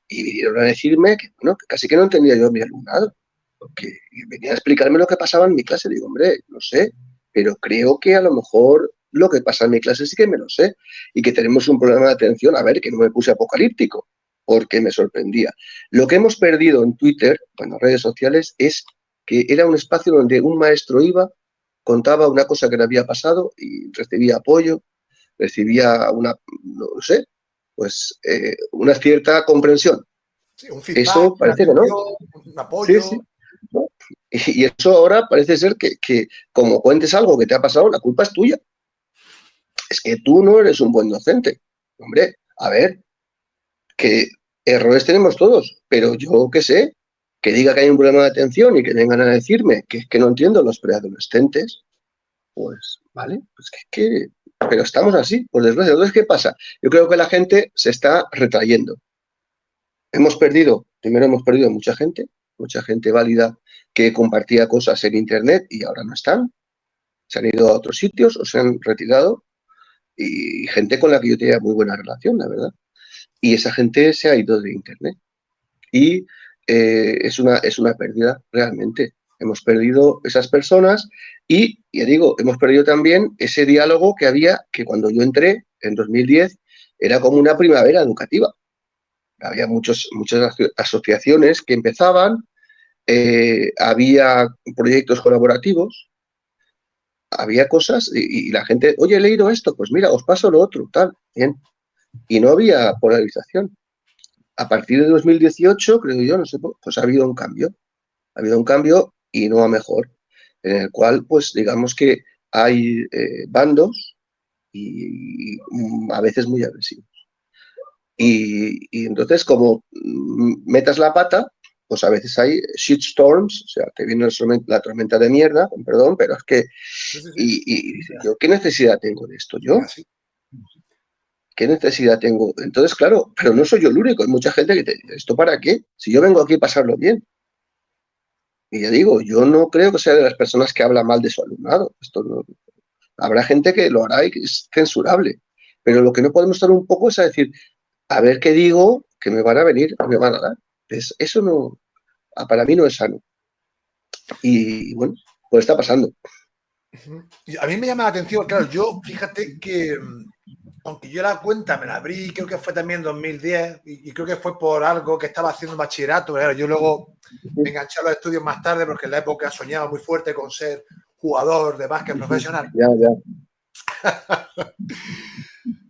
y vinieron a decirme que, bueno, que casi que no entendía yo a mi alumnado, porque venía a explicarme lo que pasaba en mi clase. Digo, hombre, no sé, pero creo que a lo mejor lo que pasa en mi clase sí que me lo sé, y que tenemos un problema de atención. A ver, que no me puse apocalíptico, porque me sorprendía. Lo que hemos perdido en Twitter, en las redes sociales, es que era un espacio donde un maestro iba, contaba una cosa que le había pasado y recibía apoyo, recibía no sé, pues una cierta comprensión. Sí, un feedback, Eso parece que no. un apoyo. Sí, sí. ¿No? Y eso ahora parece ser que como cuentes algo que te ha pasado, la culpa es tuya. Es que tú no eres un buen docente. Hombre, a ver, que errores tenemos todos, pero yo qué sé, que diga que hay un problema de atención y que vengan a decirme que es que no entiendo los preadolescentes, pues vale, pues pero estamos así, por desgracia. Entonces, ¿qué pasa? Yo creo que la gente se está retrayendo. Primero hemos perdido mucha gente válida que compartía cosas en Internet y ahora no están. Se han ido a otros sitios o se han retirado, y gente con la que yo tenía muy buena relación, la verdad. Y esa gente se ha ido de Internet. Y es una pérdida, realmente. Hemos perdido esas personas y, ya digo, hemos perdido también ese diálogo que había, que cuando yo entré en 2010 era como una primavera educativa. Había muchas asociaciones que empezaban, había proyectos colaborativos, había cosas y la gente, oye, he leído esto, pues mira, os paso lo otro, tal, bien. Y no había polarización. A partir de 2018, creo yo, no sé, pues ha habido un cambio. Ha habido un cambio y no a mejor, en el cual, pues digamos que hay bandos y a veces muy agresivos. Y entonces, como metas la pata, pues a veces hay shitstorms, o sea, te viene la tormenta de mierda, con perdón, pero es que, Sí, sí, sí. y yo, ¿qué necesidad tengo de esto? ¿Yo? Sí. ¿Qué necesidad tengo? Entonces, claro, pero no soy yo el único, hay mucha gente que te dice, ¿esto para qué? Si yo vengo aquí a pasarlo bien. Y ya digo, yo no creo que sea de las personas que habla mal de su alumnado. Esto no, habrá gente que lo hará y que es censurable. Pero lo que no podemos estar un poco es a decir, a ver qué digo, que me van a venir, me van a dar. Eso no, para mí no es sano. Y bueno, pues está pasando. Y a mí me llama la atención, claro, yo fíjate que, aunque yo la cuenta me la abrí, creo que fue también en 2010, y creo que fue por algo que estaba haciendo bachillerato. Claro, yo luego me enganché a los estudios más tarde porque en la época soñaba muy fuerte con ser jugador de básquet profesional. Ya.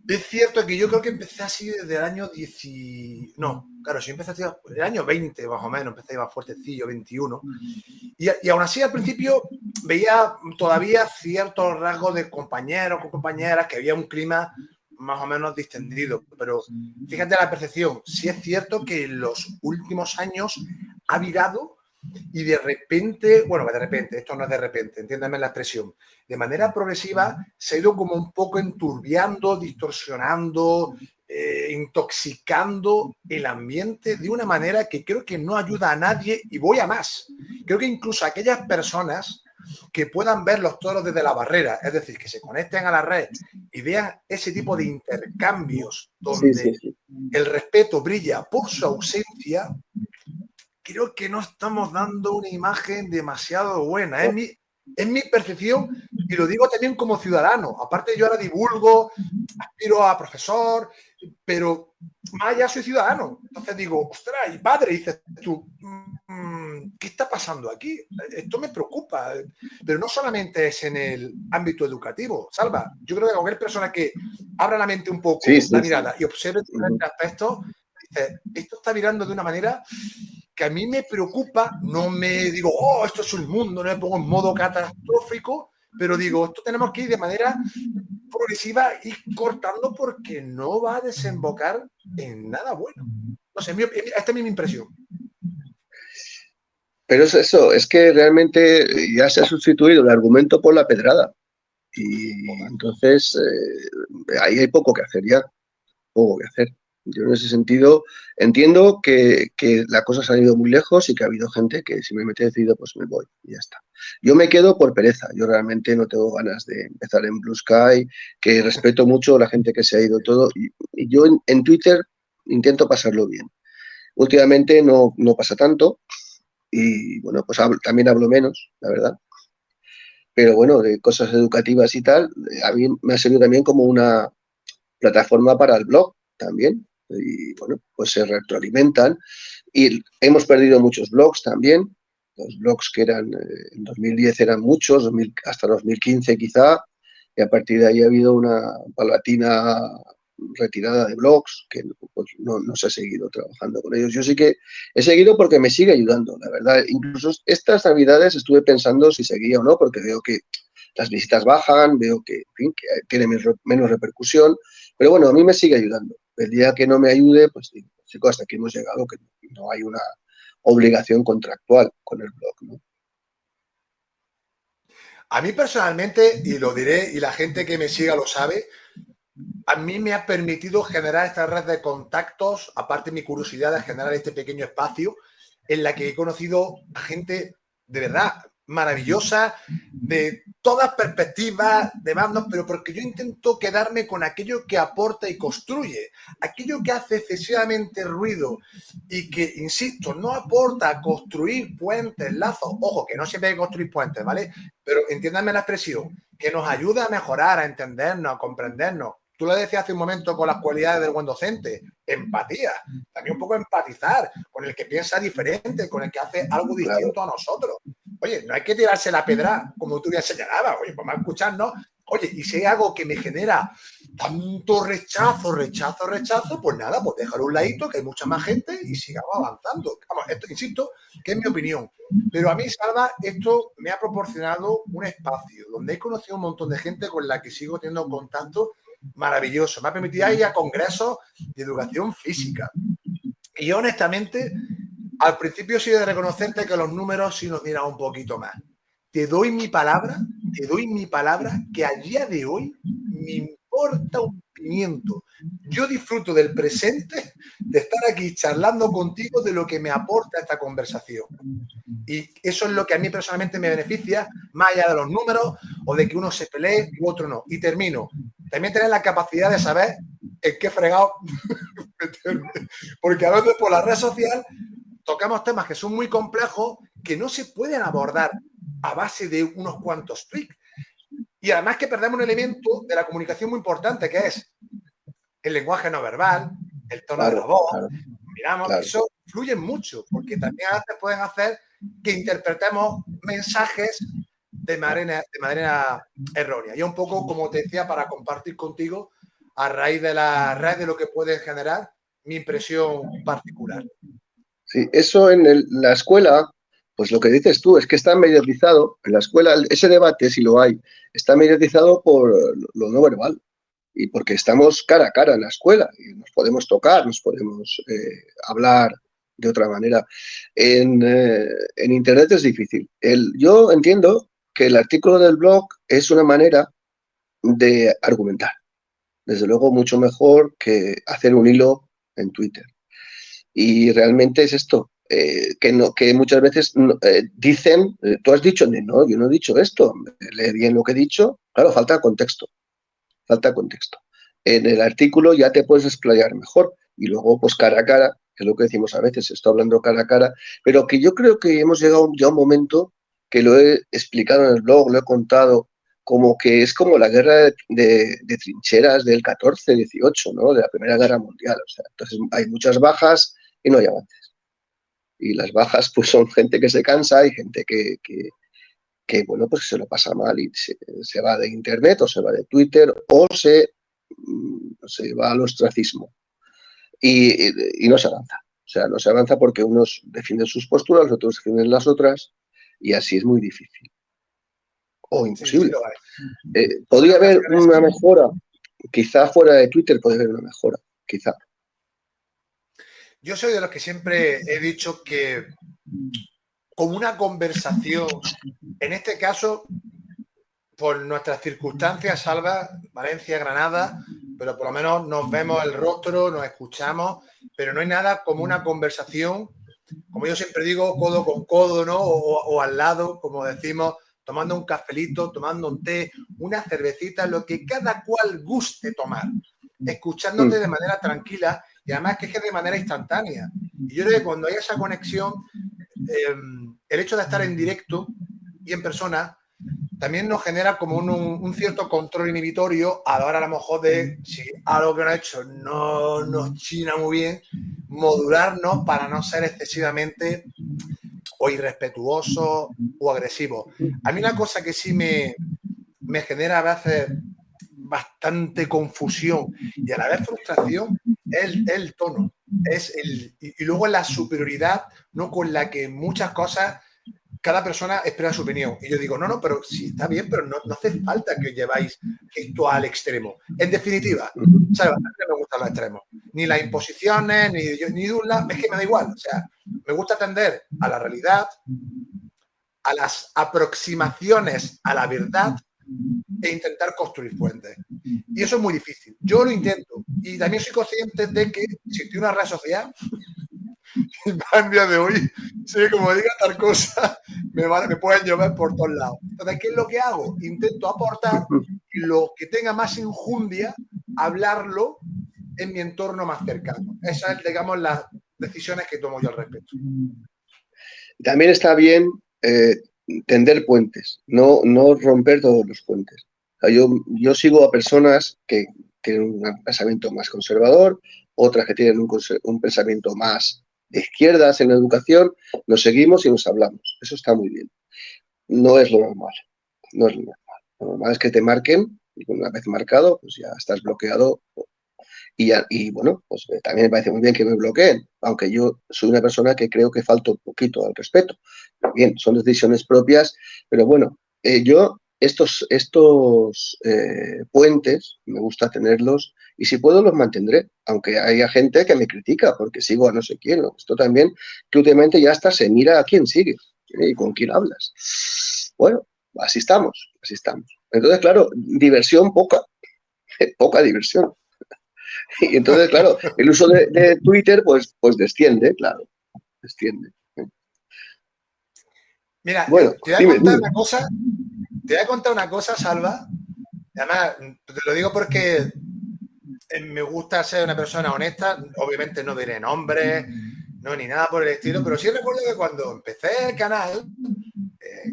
Es cierto que yo creo que empecé así desde el año 10. No, claro, sí empecé así el año 20 más o menos, empecé a ir fuertecillo, 21. Y aún así al principio veía todavía ciertos rasgos de compañeros con compañeras, que había un clima más o menos distendido. Pero fíjate la percepción, sí es cierto que en los últimos años ha virado y de repente, esto no es de repente, entiéndame la expresión, de manera progresiva se ha ido como un poco enturbiando, distorsionando, intoxicando el ambiente de una manera que creo que no ayuda a nadie, y voy a más. Creo que incluso aquellas personas que puedan ver los toros desde la barrera, es decir, que se conecten a la red y vean ese tipo de intercambios donde el respeto brilla por su ausencia, creo que no estamos dando una imagen demasiado buena. Es mi percepción, y lo digo también como ciudadano. Aparte, yo ahora divulgo, aspiro a profesor, pero más allá soy ciudadano. Entonces digo, ostras, y padre, dices tú, ¿qué está pasando aquí? Esto me preocupa. Pero no solamente es en el ámbito educativo. Salva, yo creo que cualquier persona que abra la mente un poco, la mirada y observe diferentes aspectos, dice, esto está virando de una manera que a mí me preocupa. No me digo, oh, esto es un mundo, no me pongo en modo catastrófico, pero digo, esto tenemos que ir de manera progresiva y cortando porque no va a desembocar en nada bueno. No sé, esta es mi impresión. Pero es eso, es que realmente ya se ha sustituido el argumento por la pedrada. Y entonces ahí hay poco que hacer ya, poco que hacer. Yo en ese sentido entiendo que la cosa se ha ido muy lejos y que ha habido gente que simplemente ha decidido pues me voy y ya está. Yo me quedo por pereza, yo realmente no tengo ganas de empezar en Blue Sky, que respeto mucho a la gente que se ha ido todo y yo en Twitter intento pasarlo bien. Últimamente no pasa tanto y bueno, pues también hablo menos, la verdad. Pero bueno, de cosas educativas y tal, a mí me ha servido también como una plataforma para el blog también. Y bueno, pues se retroalimentan. Y hemos perdido muchos blogs también. Los blogs que eran en 2010 eran muchos, hasta 2015 quizá. Y a partir de ahí ha habido una paulatina retirada de blogs que pues, no se ha seguido trabajando con ellos. Yo sí que he seguido porque me sigue ayudando, la verdad. Incluso estas navidades estuve pensando si seguía o no, porque veo que las visitas bajan, veo que, en fin, que tiene menos repercusión, pero bueno, a mí me sigue ayudando. El día que no me ayude, pues digo, chicos, hasta aquí hemos llegado, que no hay una obligación contractual con el blog, ¿no? A mí personalmente, y lo diré, y la gente que me siga lo sabe, a mí me ha permitido generar esta red de contactos, aparte de mi curiosidad de generar este pequeño espacio en la que he conocido a gente de verdad maravillosa, de todas perspectivas, de bandos, pero porque yo intento quedarme con aquello que aporta y construye, aquello que hace excesivamente ruido y que, insisto, no aporta a construir puentes, lazos, ojo, que no siempre hay que construir puentes, ¿vale? Pero entiéndanme la expresión, que nos ayuda a mejorar, a entendernos, a comprendernos. Tú lo decías hace un momento con las cualidades del buen docente, empatía, también un poco empatizar con el que piensa diferente, con el que hace algo distinto a nosotros. Oye, no hay que tirarse la pedra, como tú ya señalabas, oye, pues más escucharnos. Oye, y si hay algo que me genera tanto rechazo, pues nada, pues déjalo a un ladito, que hay mucha más gente y sigamos avanzando. Vamos, esto, insisto, que es mi opinión. Pero a mí, Salva, esto me ha proporcionado un espacio donde he conocido un montón de gente con la que sigo teniendo contacto maravilloso. Me ha permitido ir a congresos de educación física. Y yo, honestamente, al principio sí he de reconocerte que los números sí nos miran un poquito más. Te doy mi palabra que a día de hoy me importa un pimiento. Yo disfruto del presente, de estar aquí charlando contigo de lo que me aporta esta conversación. Y eso es lo que a mí personalmente me beneficia, más allá de los números o de que uno se pelee y otro no. Y termino. También tener la capacidad de saber en qué fregado meterme. Porque a veces por la red social tocamos temas que son muy complejos, que no se pueden abordar a base de unos cuantos tweets. Y además que perdemos un elemento de la comunicación muy importante, que es el lenguaje no verbal, el tono de la voz. Miramos, eso influye mucho, porque también a veces pueden hacer que interpretemos mensajes de manera errónea. Y un poco, como te decía, para compartir contigo, a raíz de la red de lo que puede generar, mi impresión particular. Sí, eso en la escuela, pues lo que dices tú es que está mediatizado, en la escuela, ese debate, si lo hay, está mediatizado por lo no verbal y porque estamos cara a cara en la escuela y nos podemos tocar, nos podemos hablar de otra manera. En Internet es difícil. Yo entiendo que el artículo del blog es una manera de argumentar. Desde luego, mucho mejor que hacer un hilo en Twitter. Y realmente es esto, que muchas veces dicen, tú has dicho, no, yo no he dicho esto, lee bien lo que he dicho, claro, falta contexto. En el artículo ya te puedes explayar mejor y luego pues cara a cara, que es lo que decimos a veces, estoy hablando cara a cara, pero que yo creo que hemos llegado ya a un momento que lo he explicado en el blog, lo he contado, como que es como la guerra de trincheras del 14-18, ¿no? De la Primera Guerra Mundial. O sea, entonces hay muchas bajas y no hay avances. Y las bajas pues son gente que se cansa y gente que bueno, pues se lo pasa mal y se va de internet o se va de Twitter o se va al ostracismo y no se avanza. O sea, no se avanza porque unos defienden sus posturas, los otros defienden las otras y así es muy difícil o imposible. Sí, lo hay. ¿Podría haber una mejora? Quizá fuera de Twitter podría haber una mejora, quizá. Yo soy de los que siempre he dicho que como una conversación, en este caso, por nuestras circunstancias, Salva, Valencia, Granada, pero por lo menos nos vemos el rostro, nos escuchamos, pero no hay nada como una conversación, como yo siempre digo, codo con codo, ¿no? O al lado, como decimos, tomando un cafelito, tomando un té, una cervecita, lo que cada cual guste tomar, escuchándote de manera tranquila y además que es de manera instantánea. Y yo creo que cuando hay esa conexión, el hecho de estar en directo y en persona también nos genera como un cierto control inhibitorio a la hora a lo mejor de, si algo que no ha hecho no nos china muy bien, modularnos para no ser excesivamente o irrespetuoso o agresivo. A mí una cosa que sí me genera a veces bastante confusión y a la vez frustración es el tono. Y luego la superioridad, ¿no? Con la que muchas cosas cada persona espera su opinión. Y yo digo, no, pero sí, está bien, pero no hace falta que lleváis esto al extremo. En definitiva, ¿sabes? A mí no me gustan los extremos. Ni las imposiciones, ni de un lado, es que me da igual. O sea, me gusta atender a la realidad, a las aproximaciones a la verdad e intentar construir puentes. Y eso es muy difícil. Yo lo intento. Y también soy consciente de que si estoy en una red social, en día de hoy, sí, como diga tal cosa, me pueden llover por todos lados. Entonces, ¿qué es lo que hago? Intento aportar lo que tenga más enjundia, hablarlo en mi entorno más cercano. Esas son, digamos, las decisiones que tomo yo al respecto. También está bien tender puentes, no romper todos los puentes. O sea, yo sigo a personas que tienen un pensamiento más conservador, otras que tienen un pensamiento más de izquierdas en la educación, nos seguimos y nos hablamos. Eso está muy bien. No es lo normal. No es lo normal. Lo normal es que te marquen y una vez marcado, pues ya estás bloqueado. Y bueno, pues también me parece muy bien que me bloqueen, aunque yo soy una persona que creo que falta un poquito al respeto. Pero bien, son decisiones propias, pero bueno, yo estos puentes me gusta tenerlos y si puedo los mantendré, aunque haya gente que me critica porque sigo a no sé quién. ¿No? Esto también, que últimamente ya hasta se mira a quién sigue y con quién hablas. Bueno, así estamos, así estamos. Entonces, claro, diversión poca, poca diversión. Y entonces, claro, el uso de Twitter, pues desciende, claro, desciende. Mira, Bueno, te voy a contar una cosa, Salva. Además, te lo digo porque me gusta ser una persona honesta. Obviamente no diré nombres, no ni nada por el estilo, pero sí recuerdo que cuando empecé el canal,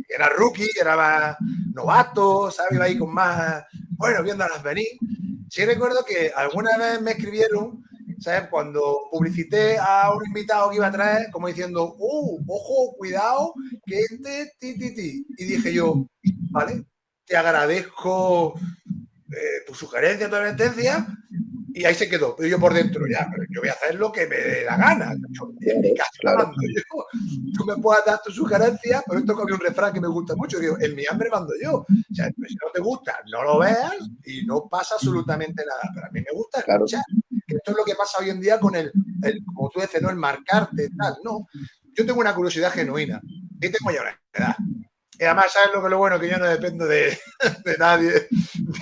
era rookie, era más novato, ¿sabes? Iba ahí con más, bueno, viéndolas venir. Sí recuerdo que alguna vez me escribieron, ¿sabes? Cuando publicité a un invitado que iba a traer, como diciendo, ojo, cuidado, que ti. Y dije yo, vale, te agradezco tu sugerencia, tu advertencia, y ahí se quedó. Pero yo por dentro, ya, pero yo voy a hacer lo que me dé la gana. En mi casa mando yo. Tú me puedes dar tu sugerencia, pero esto es un refrán que me gusta mucho. Digo, en mi hambre mando yo. O sea, pues si no te gusta, no lo veas y no pasa absolutamente nada. Pero a mí me gusta escuchar. Que esto es lo que pasa hoy en día con el como tú dices, no el marcarte, tal. No. Yo tengo una curiosidad genuina. Y tengo ya una edad. Y además, ¿sabes lo que lo bueno? Que yo no dependo de nadie,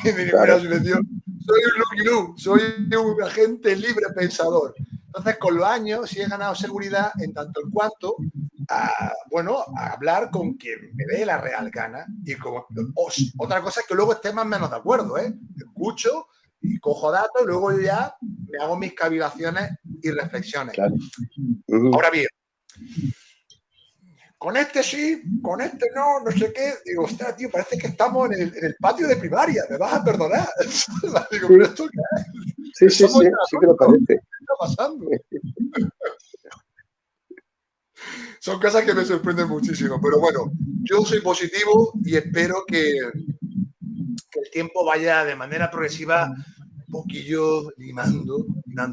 ni de ninguna subvención. Soy un Lucky soy un agente libre pensador. Entonces, con los años sí he ganado seguridad en tanto en cuanto a hablar con quien me dé la real gana. Y como otra cosa es que luego esté más o menos de acuerdo, ¿eh? Escucho y cojo datos y luego yo ya me hago mis cavilaciones y reflexiones. Claro. Ahora bien, con este sí, con este no, no sé qué. Digo, ostras, tío, parece que estamos en el patio de primaria, me vas a perdonar. Digo, ¿pero esto qué es? Sí que lo parece. ¿Qué está pasando? Son cosas que me sorprenden muchísimo, pero bueno, yo soy positivo y espero que el tiempo vaya de manera progresiva un poquillo limando,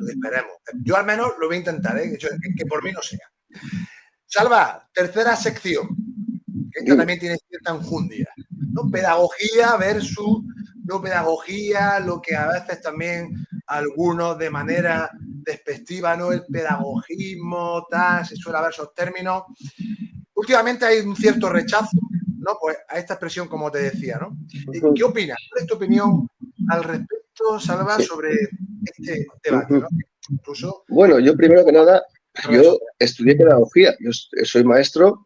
esperemos. Yo al menos lo voy a intentar, que por mí no sea. Salva, tercera sección, que esta también tiene cierta enjundia, ¿no? Pedagogía versus no pedagogía, lo que a veces también algunos de manera despectiva, ¿no? El pedagogismo, tal, se suele ver esos términos. Últimamente hay un cierto rechazo, ¿no? Pues a esta expresión, como te decía, ¿no? ¿Qué opinas? ¿Cuál es tu opinión al respecto, Salva, sobre este debate, ¿no? Incluso, bueno, yo primero que nada, yo estudié pedagogía, yo soy maestro,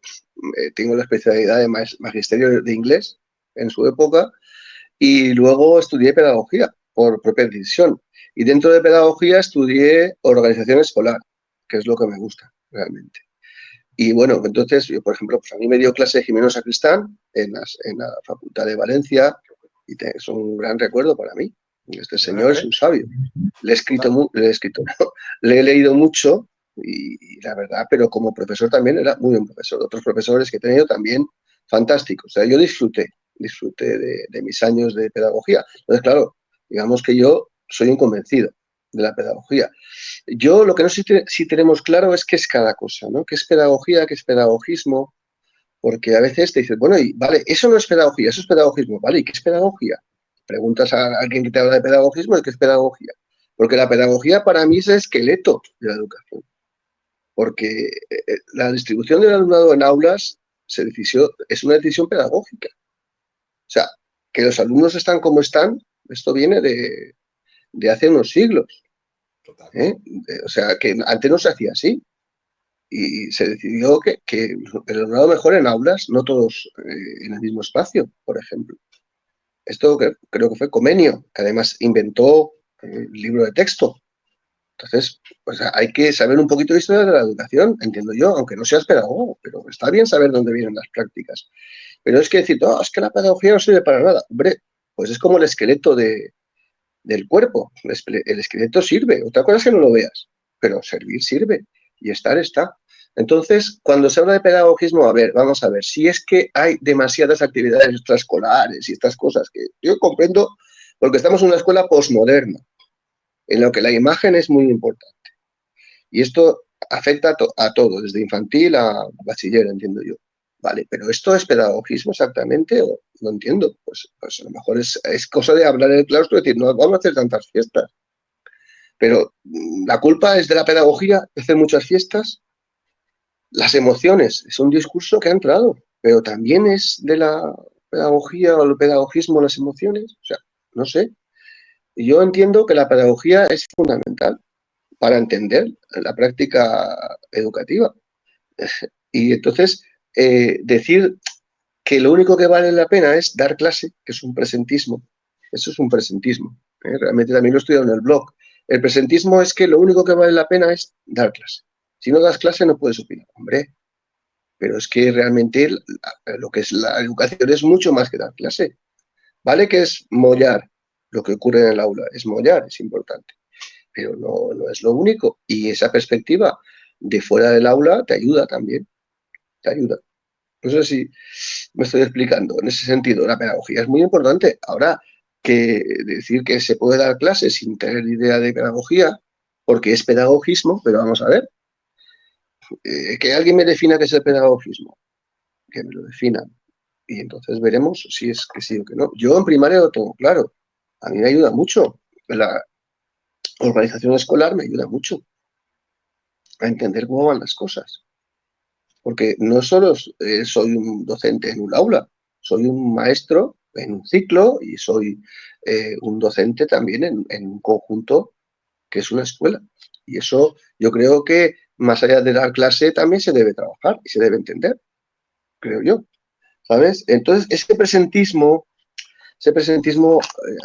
tengo la especialidad de magisterio de inglés en su época y luego estudié pedagogía por propia decisión. Y dentro de pedagogía estudié organización escolar, que es lo que me gusta realmente. Y bueno, entonces, yo, por ejemplo, pues a mí me dio clase Jimeno Sacristán en la Facultad de Valencia y es un gran recuerdo para mí. Este señor es un sabio. Le he leído mucho y la verdad, pero como profesor también era muy buen profesor. Otros profesores que he tenido también fantásticos. O sea, yo disfruté de mis años de pedagogía. Entonces, claro, digamos que yo soy un convencido de la pedagogía. Yo lo que no sé si tenemos claro es qué es cada cosa, ¿no? ¿Qué es pedagogía, qué es pedagogismo? Porque a veces te dices, bueno, y vale, eso no es pedagogía, eso es pedagogismo, ¿vale? ¿Y qué es pedagogía? Preguntas a alguien que te habla de pedagogismo, ¿qué es pedagogía? Porque la pedagogía para mí es el esqueleto de la educación. Porque la distribución del alumnado en aulas es una decisión pedagógica. O sea, que los alumnos están como están, esto viene de hace unos siglos. O sea, que antes no se hacía así. Y se decidió que el alumnado mejore en aulas, no todos en el mismo espacio, por ejemplo. Esto creo que fue Comenio, que además inventó el libro de texto. Entonces, pues hay que saber un poquito de historia de la educación, entiendo yo, aunque no seas pedagogo, pero está bien saber dónde vienen las prácticas. Pero es que decir, no, es que la pedagogía no sirve para nada. Hombre, pues es como el esqueleto del cuerpo. El esqueleto sirve, otra cosa es que no lo veas, pero servir sirve y estar está. Entonces, cuando se habla de pedagogismo, a ver, vamos a ver, si es que hay demasiadas actividades extraescolares y estas cosas que yo comprendo, porque estamos en una escuela posmoderna, en la que la imagen es muy importante. Y esto afecta a todo, desde infantil a bachiller, entiendo yo. Vale, pero ¿esto es pedagogismo exactamente? ¿O no entiendo? Pues a lo mejor es cosa de hablar en el claustro y decir, no vamos a hacer tantas fiestas. Pero la culpa es de la pedagogía, de hacer muchas fiestas. Las emociones, es un discurso que ha entrado, pero también es de la pedagogía o el pedagogismo las emociones. O sea, no sé. Yo entiendo que la pedagogía es fundamental para entender la práctica educativa. Y entonces, decir que lo único que vale la pena es dar clase, que es un presentismo, eso es un presentismo. Realmente también lo he estudiado en el blog. El presentismo es que lo único que vale la pena es dar clase. Si no das clase no puedes opinar. Hombre, pero es que realmente lo que es la educación es mucho más que dar clase. Vale que es mollar lo que ocurre en el aula, es mollar, es importante, pero no es lo único. Y esa perspectiva de fuera del aula te ayuda también, te ayuda. No sé si me estoy explicando. En ese sentido, la pedagogía es muy importante. Ahora, que decir que se puede dar clases sin tener idea de pedagogía, porque es pedagogismo, pero vamos a ver, que alguien me defina qué es el pedagogismo, que me lo definan. Y entonces veremos si es que sí o que no. Yo en primaria lo tengo claro. A mí me ayuda mucho. La organización escolar me ayuda mucho a entender cómo van las cosas. Porque no solo soy un docente en un aula, soy un maestro en un ciclo y soy un docente también en un conjunto que es una escuela. Y eso yo creo que más allá de dar clase también se debe trabajar y se debe entender, creo yo. ¿Sabes? Entonces, ese presentismo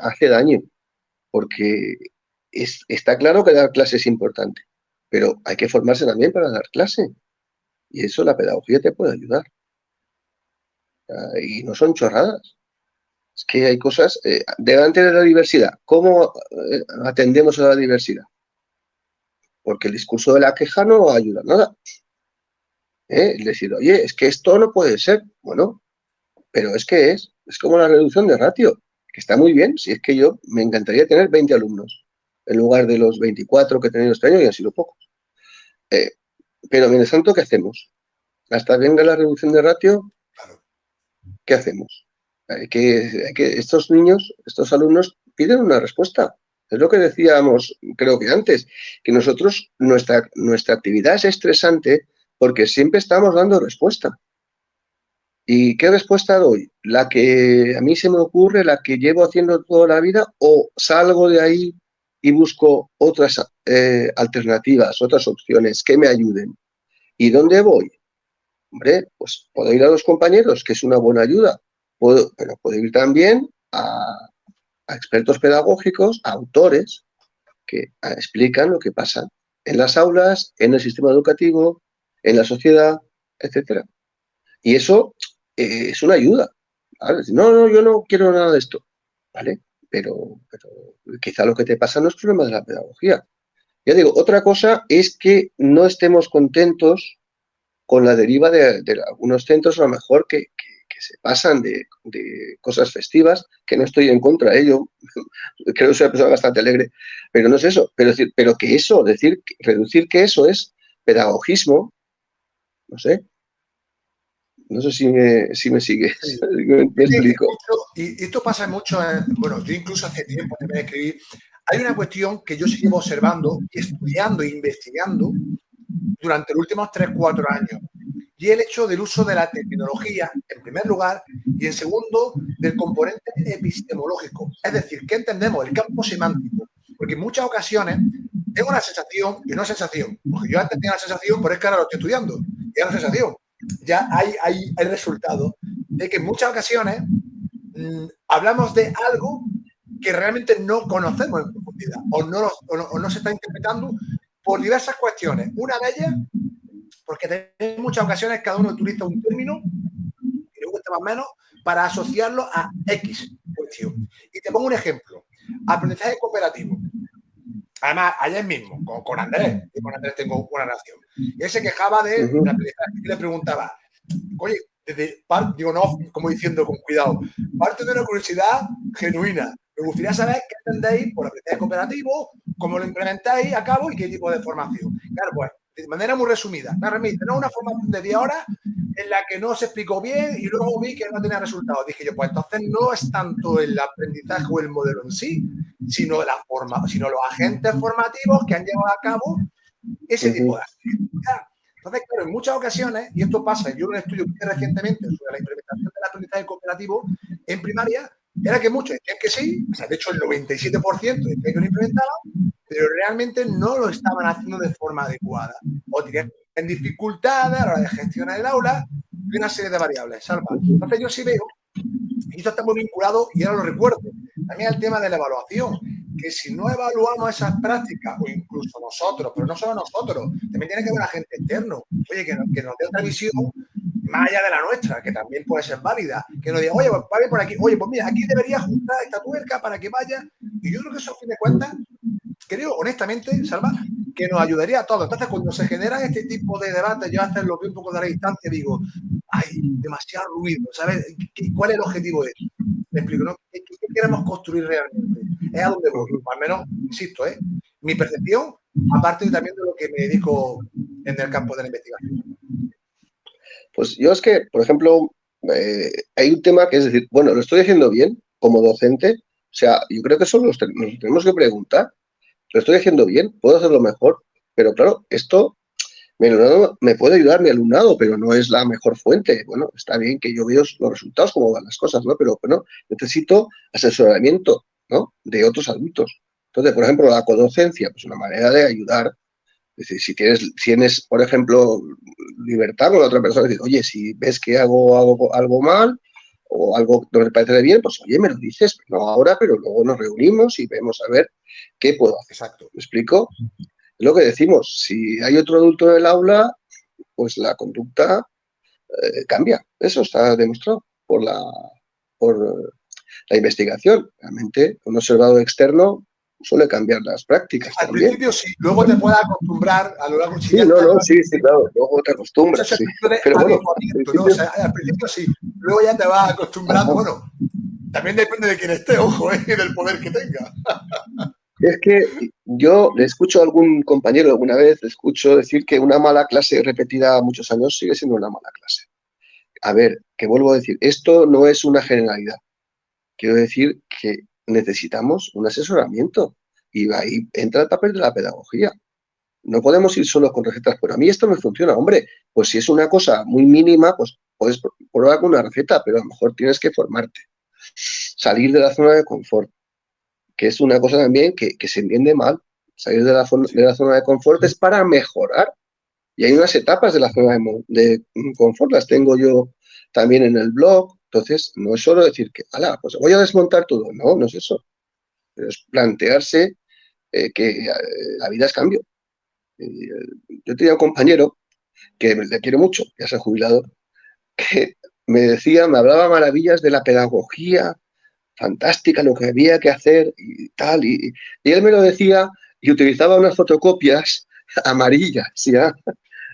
hace daño, porque está claro que dar clase es importante, pero hay que formarse también para dar clase. Y eso la pedagogía te puede ayudar. Y no son chorradas. Es que hay cosas, delante de la diversidad, ¿cómo atendemos a la diversidad? Porque el discurso de la queja no ayuda a nada. Decir, oye, es que esto no puede ser. Bueno, pero es como la reducción de ratio, que está muy bien, si es que yo me encantaría tener 20 alumnos, en lugar de los 24 que he tenido este año y han sido pocos. Pero mientras tanto, ¿qué hacemos? Hasta venga la reducción de ratio, ¿qué hacemos? Estos niños, estos alumnos, piden una respuesta. Es lo que decíamos, creo que antes, que nosotros, nuestra actividad es estresante porque siempre estamos dando respuesta. ¿Y qué respuesta doy? ¿La que a mí se me ocurre, la que llevo haciendo toda la vida, o salgo de ahí y busco otras alternativas, otras opciones que me ayuden? ¿Y dónde voy? Hombre, pues puedo ir a los compañeros, que es una buena ayuda, pero puedo ir también a expertos pedagógicos, a autores que explican lo que pasa en las aulas, en el sistema educativo, en la sociedad, etcétera. Y eso es una ayuda. ¿Vale? No, yo no quiero nada de esto. ¿Vale? Pero quizá lo que te pasa no es problema de la pedagogía. Ya digo, otra cosa es que no estemos contentos con la deriva de algunos centros, a lo mejor que se pasan de cosas festivas, que no estoy en contra de ello, creo que soy una persona bastante alegre, pero no es eso, pero que eso, reducir que eso es pedagogismo, no sé si me sigues, Sí. me explico. Y esto pasa mucho, bueno, yo incluso hace tiempo también escribí, hay una cuestión que yo sigo observando y estudiando e investigando durante los últimos 3-4 años, y el hecho del uso de la tecnología, en primer lugar, y en segundo, del componente epistemológico. Es decir, ¿qué entendemos? El campo semántico. Porque en muchas ocasiones tengo una sensación, y no sensación, porque yo antes tenía la sensación, pero es que ahora lo estoy estudiando, y ahora la sensación. Ya hay resultados de que en muchas ocasiones hablamos de algo que realmente no conocemos en profundidad o no se está interpretando por diversas cuestiones. Una de ellas, porque en muchas ocasiones cada uno utiliza un término que le gusta más o menos para asociarlo a X cuestión. Y te pongo un ejemplo. Aprendizaje cooperativo. Además, ayer mismo, con Andrés, y con Andrés tengo una relación, y él se quejaba de aprendizaje y le preguntaba, oye, digo, no, como diciendo con cuidado, parte de una curiosidad genuina. Me gustaría saber qué entendéis por aprendizaje cooperativo, cómo lo implementáis a cabo y qué tipo de formación. Claro, pues, de manera muy resumida. Claro, me dice, no, una formación de 10 horas en la que no se explicó bien y luego vi que no tenía resultados. Dije yo, pues entonces no es tanto el aprendizaje o el modelo en sí, sino la forma, sino los agentes formativos que han llevado a cabo ese tipo de actividad. Entonces, claro, en muchas ocasiones, y esto pasa, yo un estudio que hice recientemente sobre la implementación del aprendizaje cooperativo en primaria, era que muchos decían que sí, o sea, de hecho el 97% decían que lo implementaban, pero realmente no lo estaban haciendo de forma adecuada. O tenían dificultades a la hora de gestionar el aula y una serie de variables, Salva. Entonces yo sí veo, y esto está muy vinculado, y ahora lo recuerdo, también al tema de la evaluación, que si no evaluamos esas prácticas, o incluso nosotros, pero no solo nosotros, también tiene que haber un agente externo, oye, que nos dé otra visión más allá de la nuestra, que también puede ser válida, que nos diga, oye, pues vale por aquí, oye, pues mira, aquí debería ajustar esta tuerca para que vaya, y yo creo que eso, a fin de cuentas, creo, honestamente, Salva, que nos ayudaría a todos. Entonces, cuando se generan este tipo de debates, yo hacerlo un poco de la distancia, digo, hay demasiado ruido, ¿sabes? ¿Cuál es el objetivo de esto? Me explico, ¿no? ¿Qué queremos construir realmente? Es a donde voy, o al menos, insisto, mi percepción, aparte también de lo que me dedico en el campo de la investigación. Pues yo es que, por ejemplo, hay un tema que es decir, bueno, ¿lo estoy haciendo bien como docente? O sea, yo creo que eso nos tenemos que preguntar. ¿Lo estoy haciendo bien? ¿Puedo hacerlo mejor? Pero claro, esto me puede ayudar mi alumnado, pero no es la mejor fuente. Bueno, está bien que yo vea los resultados, cómo van las cosas, ¿no? Pero bueno, necesito asesoramiento, ¿no? De otros adultos. Entonces, por ejemplo, la codocencia, pues una manera de ayudar. Es decir, si tienes, por ejemplo, libertad con la otra persona, decir, oye, si ves que hago algo mal o algo no te parece bien, pues oye, me lo dices, no ahora, pero luego nos reunimos y vemos a ver qué puedo hacer. Exacto. ¿Me explico? Es lo que decimos, si hay otro adulto en el aula, pues la conducta cambia. Eso está demostrado por la investigación. Realmente, un observador externo suele cambiar las prácticas Al también. principio sí, luego te puedes acostumbrar a lo largo. Sí, sí, claro, luego te acostumbras, sí. Pero bueno, ¿no? O sea, al principio sí, luego ya te vas acostumbrando. Bueno, también depende de quién esté, ojo, y del poder que tenga. Es que yo le escucho a algún compañero alguna vez, le escucho decir que una mala clase repetida muchos años sigue siendo una mala clase. A ver, que vuelvo a decir, esto no es una generalidad. Quiero decir que necesitamos un asesoramiento y ahí entra el papel de la pedagogía. No podemos ir solo con recetas, pero a mí esto me funciona. Hombre, pues si es una cosa muy mínima, pues puedes probar con una receta, pero a lo mejor tienes que formarte. Salir de la zona de confort, que es una cosa también que se entiende mal. Salir de la zona de confort es para mejorar. Y hay unas etapas de la zona de confort, las tengo yo también en el blog. Entonces, no es solo decir que, ala, pues voy a desmontar todo. No, no es eso. Pero es plantearse que la vida es cambio. Yo tenía un compañero que le quiero mucho, ya se ha jubilado, que me decía, me hablaba maravillas de la pedagogía, fantástica, lo que había que hacer y tal. Y él me lo decía y utilizaba unas fotocopias amarillas, ¿ya?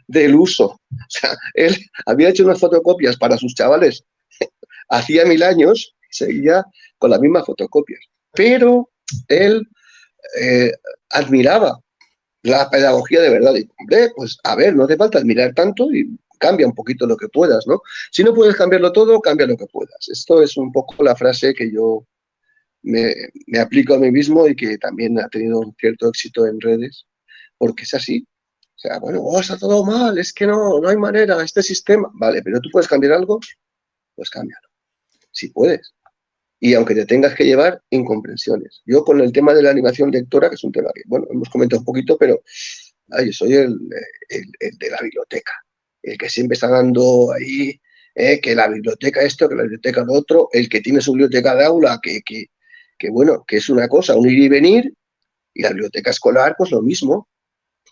Del uso. O sea, él había hecho unas fotocopias para sus chavales hacía 1000 años y seguía con las mismas fotocopias. Pero él eh, admiraba la pedagogía de verdad. Y, hombre, pues a ver, no hace falta admirar tanto y cambia un poquito lo que puedas, ¿no? Si no puedes cambiarlo todo, cambia lo que puedas. Esto es un poco la frase que yo me aplico a mí mismo y que también ha tenido un cierto éxito en redes, porque es así. O sea, bueno, está todo mal, es que no hay manera, este sistema. Vale, pero tú puedes cambiar algo, pues cámbialo, si puedes. Y aunque te tengas que llevar incomprensiones. Yo con el tema de la animación lectora, que es un tema que, bueno, hemos comentado un poquito, pero yo soy el de la biblioteca, el que siempre está dando ahí, que la biblioteca esto, que la biblioteca lo otro, el que tiene su biblioteca de aula, que bueno, que es una cosa, un ir y venir, y la biblioteca escolar, pues lo mismo.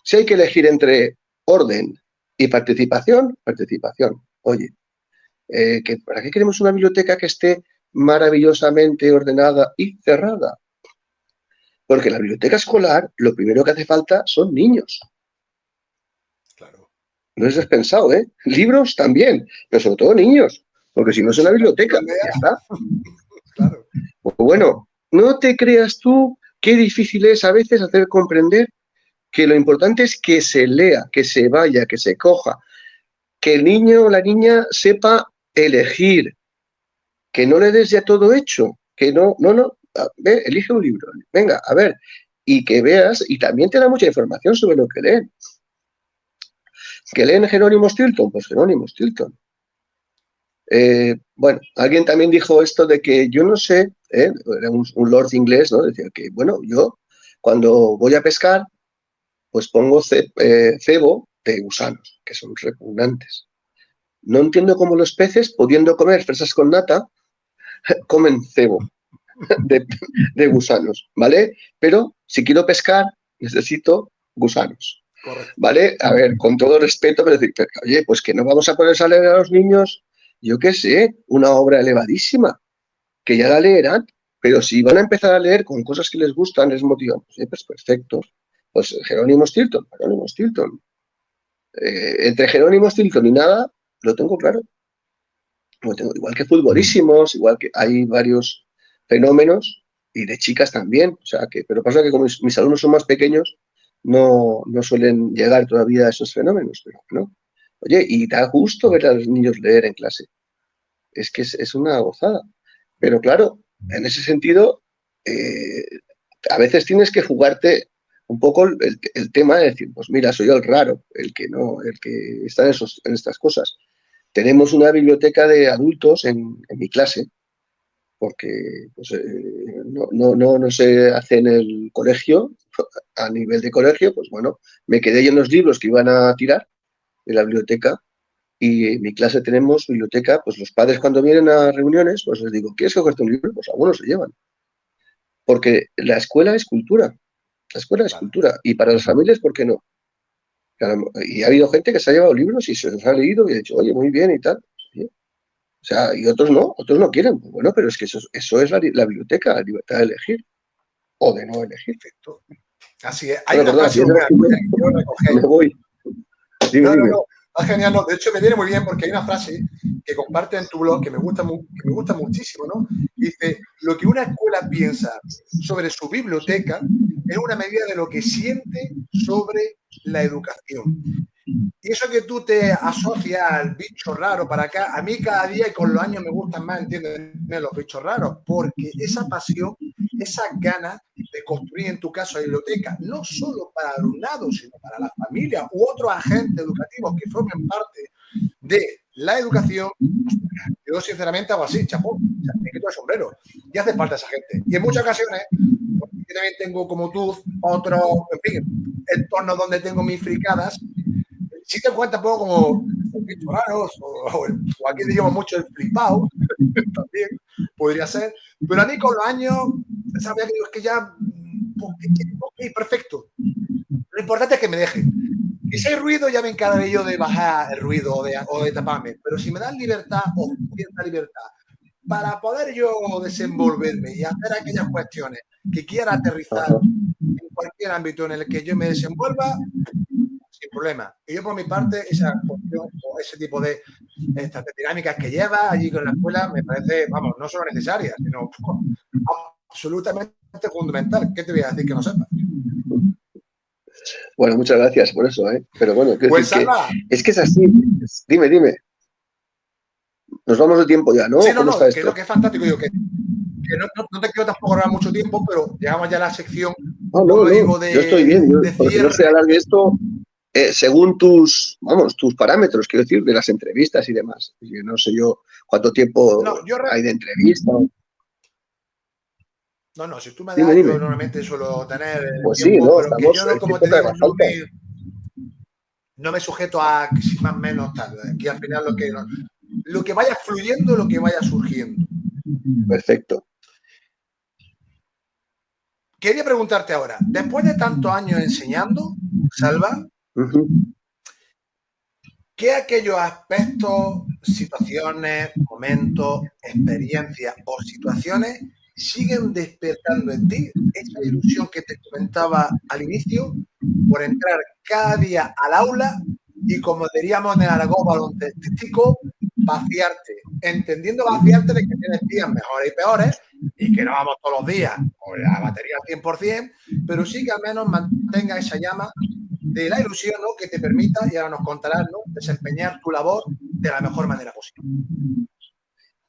Si hay que elegir entre orden y participación, participación. Oye, ¿para qué queremos una biblioteca que esté maravillosamente ordenada y cerrada? Porque la biblioteca escolar, lo primero que hace falta son niños. Claro. No es despensado, ¿eh? Libros también, pero sobre todo niños, porque si no es una biblioteca, ya está. Claro. Pues bueno, no te creas tú qué difícil es a veces hacer comprender que lo importante es que se lea, que se vaya, que se coja, que el niño o la niña sepa elegir, que no le des ya todo hecho, que no, ve, elige un libro, venga, a ver, y que veas, y también te da mucha información sobre lo que leen. ¿Que leen Jerónimo Stilton? Pues Jerónimo Stilton. Bueno, alguien también dijo esto de que yo no sé, era un lord inglés, ¿no? Decía que, bueno, yo cuando voy a pescar, pues pongo cebo de gusanos, que son repugnantes. No entiendo cómo los peces, pudiendo comer fresas con nata, comen cebo de gusanos, ¿vale? Pero si quiero pescar, necesito gusanos. Correcto. ¿Vale? A ver, con todo respeto, pero decir, oye, pues que no vamos a poner a leer a los niños, yo qué sé, una obra elevadísima, que ya la leerán, pero si van a empezar a leer con cosas que les gustan, les motivan, pues perfecto. Pues Jerónimo Stilton. Entre Jerónimo Stilton y nada, lo tengo claro. Igual que futbolísimos, igual que hay varios fenómenos, y de chicas también. O sea, pero pasa que como mis alumnos son más pequeños, no suelen llegar todavía a esos fenómenos, pero no. Oye, y da gusto ver a los niños leer en clase. Es que es una gozada. Pero claro, en ese sentido, a veces tienes que jugarte un poco el tema de decir, pues mira, soy el raro, el que está en estas cosas. Tenemos una biblioteca de adultos en mi clase, porque pues, no se hace en el colegio, a nivel de colegio, pues bueno, me quedé yo en los libros que iban a tirar de la biblioteca y en mi clase tenemos biblioteca, pues los padres cuando vienen a reuniones, pues les digo, ¿quieres cogerte un libro? Pues algunos se llevan. Porque la escuela es cultura, la escuela es cultura, y para las familias, ¿por qué no? Y ha habido gente que se ha llevado libros y se los ha leído y ha dicho, oye, muy bien y tal. ¿Sí? O sea, y otros no quieren. Pues bueno, pero es que eso es la biblioteca, la libertad de elegir. o de no elegir. Perfecto. Así es. Hay una frase muy buena que quiero recoger. Me voy. Dime. No. Genial, no. De hecho, me viene muy bien porque hay una frase que comparte en tu blog que me gusta muchísimo, ¿no? Dice, lo que una escuela piensa sobre su biblioteca es una medida de lo que siente sobre la educación. Y eso que tú te asocias al bicho raro para acá, a mí cada día y con los años me gustan más, entiéndeme, los bichos raros, porque esa pasión, esas ganas de construir en tu caso la biblioteca, no solo para alumnado, sino para la familia u otros agentes educativos que formen parte de la educación, yo sinceramente hago así, chapó, me quito el sombrero. Y hace falta esa gente. Y en muchas ocasiones, porque yo también tengo como tú otros, en fin, entornos donde tengo mis fricadas, si te cuenta un poco como bichos raros, o aquí diríamos mucho el flipado, también podría ser, pero a mí con los años, sabía que digo, es que ya, ok, perfecto. Lo importante es que me dejen. Y si hay ruido, ya me encargaré yo de bajar el ruido o de taparme, pero si me dan libertad o cierta libertad para poder yo desenvolverme y hacer aquellas cuestiones que quiera aterrizar en cualquier ámbito en el que yo me desenvuelva, sin problema. Y yo, por mi parte, esa cuestión o ese tipo de estas dinámicas que lleva allí con la escuela me parece, vamos, no solo necesaria, sino absolutamente fundamental. ¿Qué te voy a decir que no sepas? Bueno, muchas gracias por eso, ¿eh? Pero bueno, quiero pues decir que es así. Dime. Nos vamos de tiempo ya, ¿no? Sí, ¿Cómo está esto? Que es fantástico. Digo, que no te quiero tampoco ahorrar mucho tiempo, pero llegamos ya a la sección, no, yo estoy bien. Porque no se alargue esto según tus parámetros, quiero decir, de las entrevistas y demás. No sé yo cuánto tiempo hay de entrevista. No, si tú me das, yo normalmente suelo tener pues tiempo, sí, no, pero que yo, como te digo, falta. No me sujeto a si más o menos tal. Aquí al final lo que vaya fluyendo, lo que vaya surgiendo. Perfecto. Quería preguntarte ahora, después de tantos años enseñando, Salva, ¿qué aquellos aspectos, situaciones, momentos, experiencias o situaciones siguen despertando en ti esa ilusión que te comentaba al inicio por entrar cada día al aula y, como diríamos en el argot baloncestístico, vaciarte, entendiendo vaciarte de que tienes días mejores y peores y que no vamos todos los días con la batería al 100%, pero sí que al menos mantenga esa llama de la ilusión, ¿no?, que te permita, y ahora nos contarás, ¿no?, desempeñar tu labor de la mejor manera posible.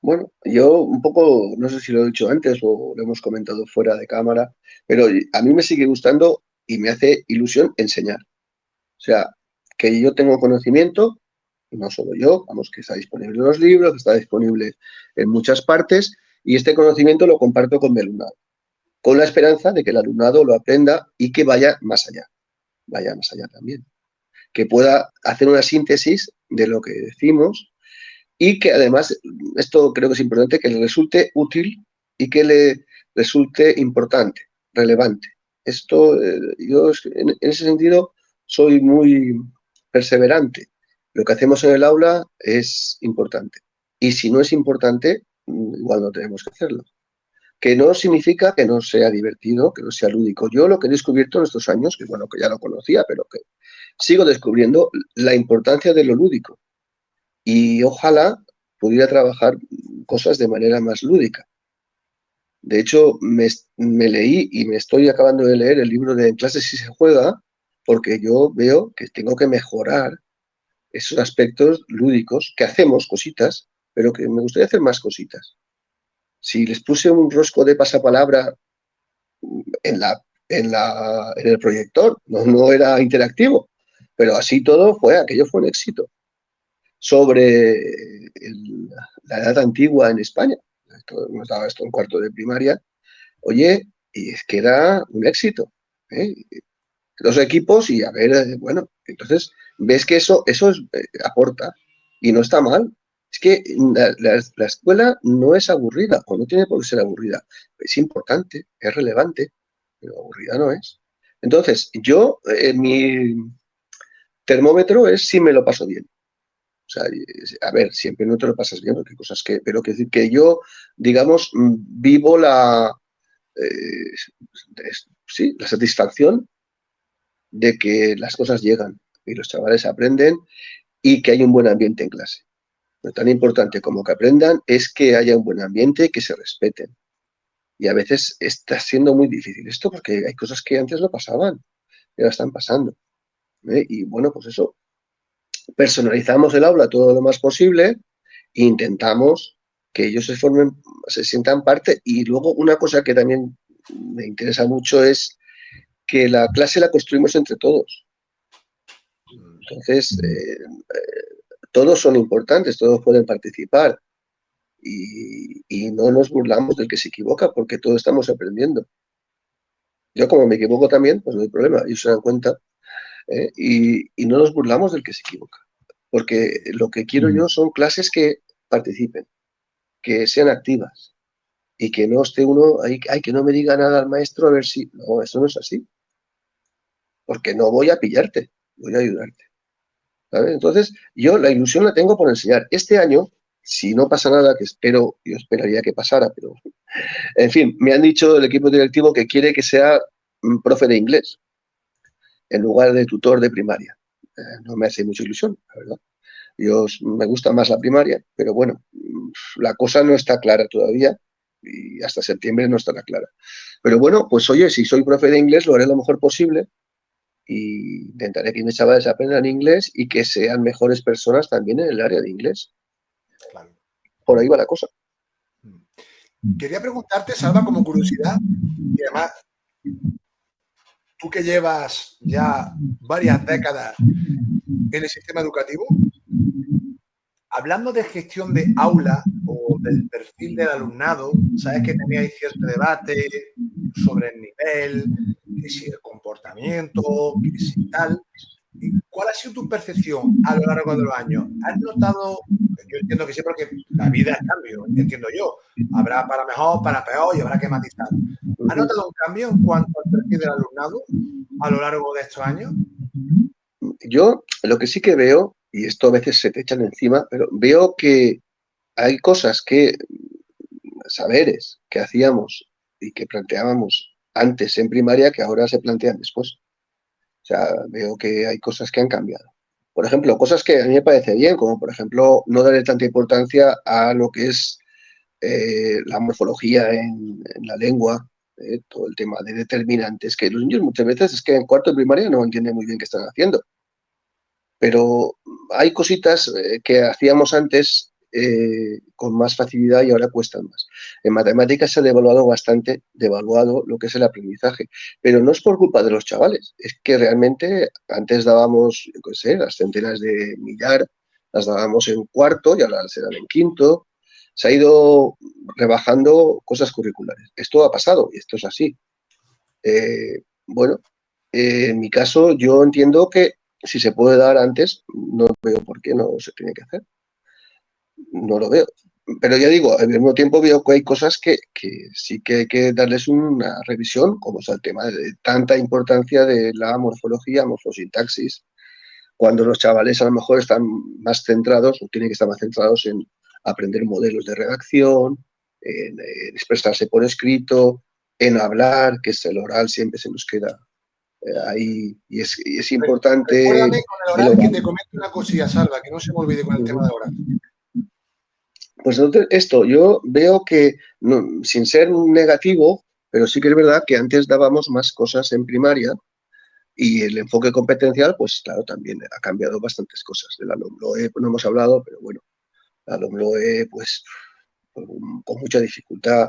Bueno, yo un poco, no sé si lo he dicho antes o lo hemos comentado fuera de cámara, pero a mí me sigue gustando y me hace ilusión enseñar. O sea, que yo tengo conocimiento, y no solo yo, vamos, que está disponible en los libros, que está disponible en muchas partes, y este conocimiento lo comparto con mi alumnado, con la esperanza de que el alumnado lo aprenda y que vaya más allá también, que pueda hacer una síntesis de lo que decimos y que además, esto creo que es importante, que le resulte útil y que le resulte importante, relevante. Esto, yo en ese sentido soy muy perseverante. Lo que hacemos en el aula es importante. Y si no es importante, igual no tenemos que hacerlo. Que no significa que no sea divertido, que no sea lúdico. Yo lo que he descubierto en estos años, que bueno, que ya lo conocía, pero que sigo descubriendo la importancia de lo lúdico. Y ojalá pudiera trabajar cosas de manera más lúdica. De hecho, me leí y me estoy acabando de leer el libro de En clase sí se juega, porque yo veo que tengo que mejorar esos aspectos lúdicos, que hacemos cositas, pero que me gustaría hacer más cositas. Si les puse un rosco de pasapalabra en el proyector, no era interactivo, pero así todo aquello fue un éxito. Sobre la edad antigua en España, nos daba esto en cuarto de primaria, oye, y es que era un éxito, ¿eh? Los equipos y a ver, bueno, entonces ves que eso aporta y no está mal. Es que la escuela no es aburrida o no tiene por qué ser aburrida. Es importante, es relevante, pero aburrida no es. Entonces, yo, mi termómetro es si me lo paso bien. O sea, a ver, siempre no te lo pasas bien, porque hay cosas que, pero que decir que yo, digamos, vivo sí, la satisfacción de que las cosas llegan y los chavales aprenden y que hay un buen ambiente en clase. Pero tan importante como que aprendan es que haya un buen ambiente y que se respeten. Y a veces está siendo muy difícil esto porque hay cosas que antes no pasaban y ahora están pasando. Y bueno, pues eso, personalizamos el aula todo lo más posible e intentamos que ellos se formen, se sientan parte. Y luego una cosa que también me interesa mucho es que la clase la construimos entre todos. Entonces, todos son importantes, todos pueden participar y no nos burlamos del que se equivoca porque todos estamos aprendiendo. Yo como me equivoco también, pues no hay problema, ellos se dan cuenta y no nos burlamos del que se equivoca, porque lo que quiero yo son clases que participen, que sean activas y que no esté uno, que no me diga nada al maestro a ver si, no, eso no es así, porque no voy a pillarte, voy a ayudarte. ¿Sabes? Entonces, yo la ilusión la tengo por enseñar. Este año, si no pasa nada, que espero, yo esperaría que pasara, pero en fin, me han dicho el equipo directivo que quiere que sea un profe de inglés en lugar de tutor de primaria. No me hace mucha ilusión, la verdad. Me gusta más la primaria, pero bueno, la cosa no está clara todavía y hasta septiembre no estará clara. Pero bueno, pues oye, si soy profe de inglés lo haré lo mejor posible y intentaré que mis chavales aprendan inglés y que sean mejores personas también en el área de inglés. Claro. Por ahí va la cosa. Quería preguntarte, Salva, como curiosidad, y además, tú que llevas ya varias décadas en el sistema educativo, hablando de gestión de aula o del perfil del alumnado, sabes que teníais cierto debate sobre el nivel, que si el comportamiento, que si tal. ¿Cuál ha sido tu percepción a lo largo de los años? ¿Has notado? Yo entiendo que sí, porque la vida es cambio, entiendo yo. Habrá para mejor, para peor y habrá que matizar. ¿Has notado un cambio en cuanto al perfil del alumnado a lo largo de estos años? Yo lo que sí que veo, y esto a veces se te echan encima, pero veo que hay cosas saberes que hacíamos y que planteábamos antes en primaria que ahora se plantean después. O sea, veo que hay cosas que han cambiado. Por ejemplo, cosas que a mí me parece bien, como por ejemplo no darle tanta importancia a lo que es la morfología en la lengua, todo el tema de determinantes, que los niños muchas veces es que en cuarto de primaria no entienden muy bien qué están haciendo. Pero hay cositas que hacíamos antes con más facilidad y ahora cuestan más. En matemáticas se ha devaluado lo que es el aprendizaje, pero no es por culpa de los chavales, es que realmente antes dábamos, yo qué sé, las centenas de millar, las dábamos en cuarto y ahora se dan en quinto. Se ha ido rebajando cosas curriculares. Esto ha pasado y esto es así. Bueno, en mi caso yo entiendo que si se puede dar antes, no veo por qué no se tiene que hacer. No lo veo. Pero ya digo, al mismo tiempo veo que hay cosas que sí que hay que darles una revisión, como es el tema de tanta importancia de la morfología, morfosintaxis, cuando los chavales a lo mejor están más centrados, o tienen que estar más centrados en aprender modelos de redacción, en expresarse por escrito, en hablar, que es el oral siempre se nos queda ahí y es importante. Recuérdame con el oral que te comento una cosilla, Salva, que no se me olvide con el tema del oral. Pues esto, yo veo que, no, sin ser negativo, pero sí que es verdad que antes dábamos más cosas en primaria y el enfoque competencial, pues claro, también ha cambiado bastantes cosas. De la LOMLOE no hemos hablado, pero bueno, la LOMLOE, pues con mucha dificultad.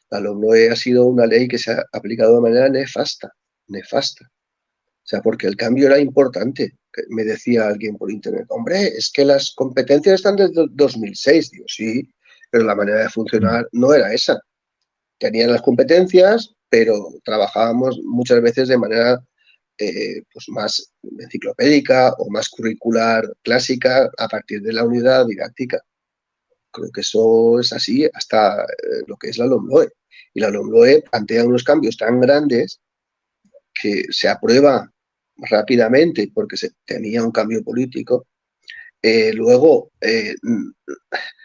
La LOMLOE ha sido una ley que se ha aplicado de manera nefasta, nefasta. O sea, porque el cambio era importante. Me decía alguien por internet, hombre, es que las competencias están desde 2006. Digo, sí, pero la manera de funcionar no era esa. Tenían las competencias, pero trabajábamos muchas veces de manera pues más enciclopédica o más curricular clásica a partir de la unidad didáctica. Creo que eso es así hasta lo que es la LOMLOE. Y la LOMLOE plantea unos cambios tan grandes que se aprueba rápidamente porque se tenía un cambio político. Luego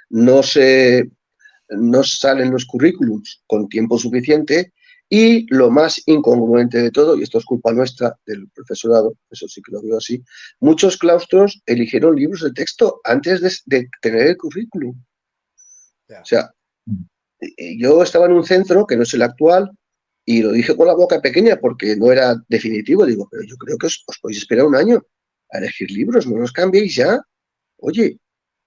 no salen los currículums con tiempo suficiente Y lo más incongruente de todo, y esto es culpa nuestra del profesorado, eso sí que lo veo así, muchos claustros eligieron libros de texto antes de tener el currículum. O sea, yo estaba en un centro que no es el actual y lo dije con la boca pequeña porque no era definitivo. Digo, pero yo creo que os podéis esperar un año a elegir libros, no los cambiéis ya. Oye,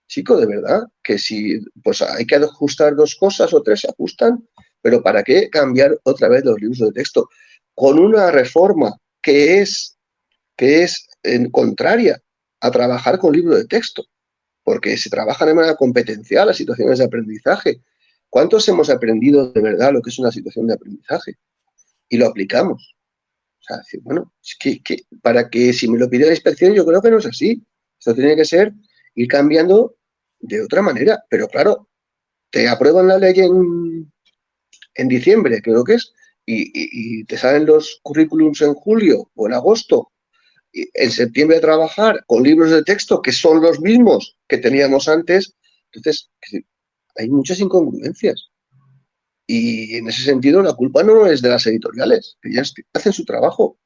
chico, de verdad, que si pues hay que ajustar 2 cosas o 3 se ajustan, pero ¿para qué cambiar otra vez los libros de texto? Con una reforma que es contraria a trabajar con libros de texto, porque se trabaja de manera competencial las situaciones de aprendizaje. ¿Cuántos hemos aprendido de verdad lo que es una situación de aprendizaje? Y lo aplicamos. O sea, decir, bueno, es que para que si me lo pide la inspección, yo creo que no es así. Esto tiene que ser ir cambiando de otra manera. Pero claro, te aprueban la ley en diciembre, creo que es, y te salen los currículums en julio o en agosto, y en septiembre a trabajar con libros de texto que son los mismos que teníamos antes. Entonces, hay muchas incongruencias. Y en ese sentido, la culpa no es de las editoriales, que ellas hacen su trabajo.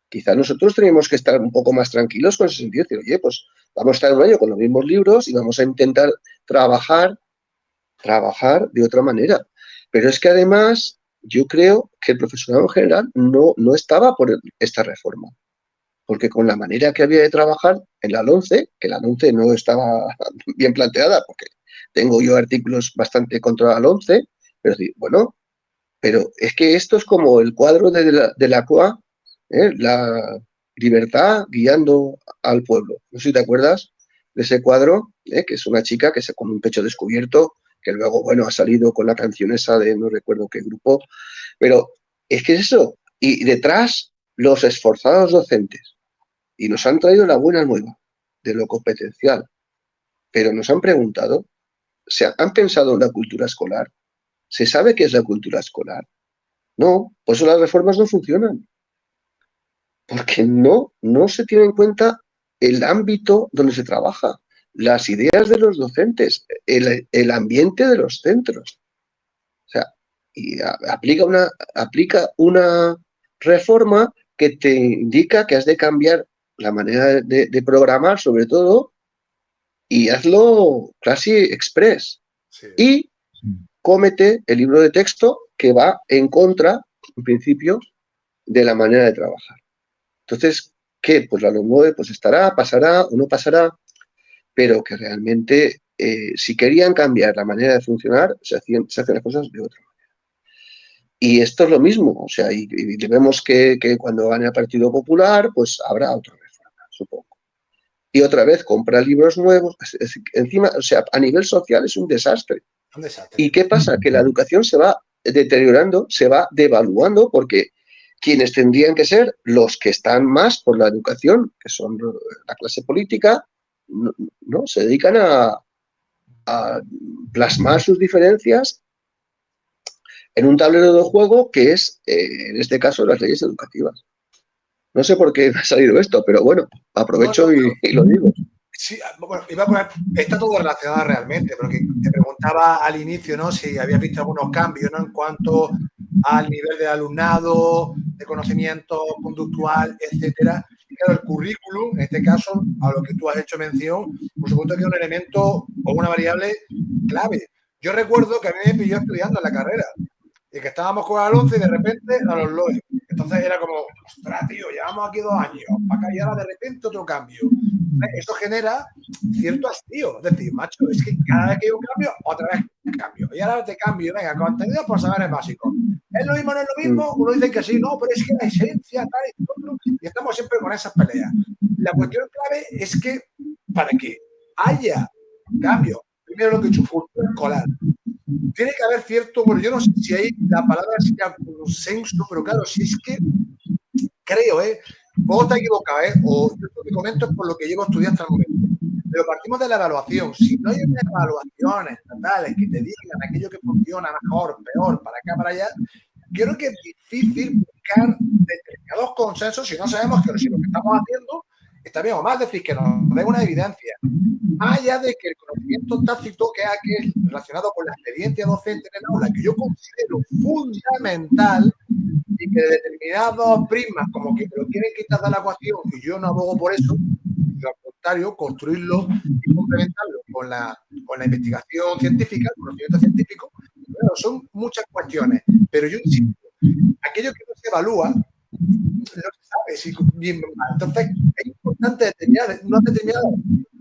Quizá nosotros tenemos que estar un poco más tranquilos con ese sentido, decir, oye, pues vamos a estar un año con los mismos libros y vamos a intentar trabajar de otra manera. Pero es que además yo creo que el profesorado en general no estaba por esta reforma, porque con la manera que había de trabajar en la LOMCE, que la LOMCE no estaba bien planteada, porque tengo yo artículos bastante contra la LOMCE, pero bueno, pero es que esto es como el cuadro de la COA, la libertad guiando al pueblo. No sé si te acuerdas de ese cuadro, que es una chica que se con un pecho descubierto, que luego, bueno, ha salido con la canción esa de no recuerdo qué grupo, pero es que es eso. Y detrás, los esforzados docentes. Y nos han traído la buena nueva de lo competencial, pero nos han preguntado, ¿han pensado en la cultura escolar? ¿Se sabe qué es la cultura escolar? No, por eso las reformas no funcionan, porque no se tiene en cuenta el ámbito donde se trabaja, las ideas de los docentes, el ambiente de los centros. O sea, y aplica una reforma que te indica que has de cambiar la manera de programar, sobre todo, y hazlo casi express. Sí. Y cómete el libro de texto que va en contra, en principio, de la manera de trabajar. Entonces, ¿qué? Pues la LOMLOE pues pasará o no pasará, pero que realmente si querían cambiar la manera de funcionar, se hacen las cosas de otra manera. Y esto es lo mismo, o sea, y vemos que cuando gane el Partido Popular, pues habrá otra reforma, supongo. Y otra vez compra libros nuevos, encima, o sea, a nivel social es un desastre. Un desastre. ¿Y qué pasa? Que la educación se va deteriorando, se va devaluando, porque quienes tendrían que ser los que están más por la educación, que son la clase política, no se dedican a plasmar sus diferencias en un tablero de juego que es, en este caso, las leyes educativas. No sé por qué me ha salido esto, pero bueno, aprovecho y lo digo. Sí, bueno, iba a poner, está todo relacionado realmente, porque te preguntaba al inicio, ¿no? Si habías visto algunos cambios, ¿no? En cuanto al nivel de alumnado, de conocimiento conductual, etcétera. Y claro, el currículum, en este caso, a lo que tú has hecho mención, por supuesto que es un elemento o una variable clave. Yo recuerdo que a mí me pilló estudiando en la carrera y que estábamos con el 11 y de repente a los LOE. Entonces era como, ostras, tío, llevamos aquí 2 años, para acá y ahora de repente otro cambio. Eso genera cierto hastío. Es decir, macho, es que cada vez que hay un cambio, otra vez cambio. Y ahora te cambio, venga, contenido por saberes básicos. ¿Es lo mismo o no es lo mismo? Uno dice que sí, no, pero es que la esencia, tal y otro. Y estamos siempre con esas peleas. La cuestión clave es que para que haya cambio, primero lo que he dicho, cultura escolar. Tiene que haber cierto, bueno, yo no sé si hay la palabra sería consenso, pero claro, si es que creo, vos estás equivocado, o yo lo que comento es por lo que llevo estudiando hasta el momento. Pero partimos de la evaluación. Si no hay unas evaluaciones estatales que te digan aquello que funciona mejor, peor, para acá, para allá, creo que es difícil buscar determinados consensos si no sabemos que si lo que estamos haciendo está bien o mal. Es decir, que nos dé una evidencia. Más allá de que el conocimiento tácito, que es aquel relacionado con la experiencia docente en el aula, que yo considero fundamental, y que determinados prismas como que lo quieren quitar de la ecuación, y yo no abogo por eso, sino al contrario, construirlo y complementarlo con la investigación científica, el conocimiento científico. Bueno, son muchas cuestiones, pero yo insisto, aquello que no se evalúa, no se sabe si bien mal. Entonces, es importante determinar unos determinados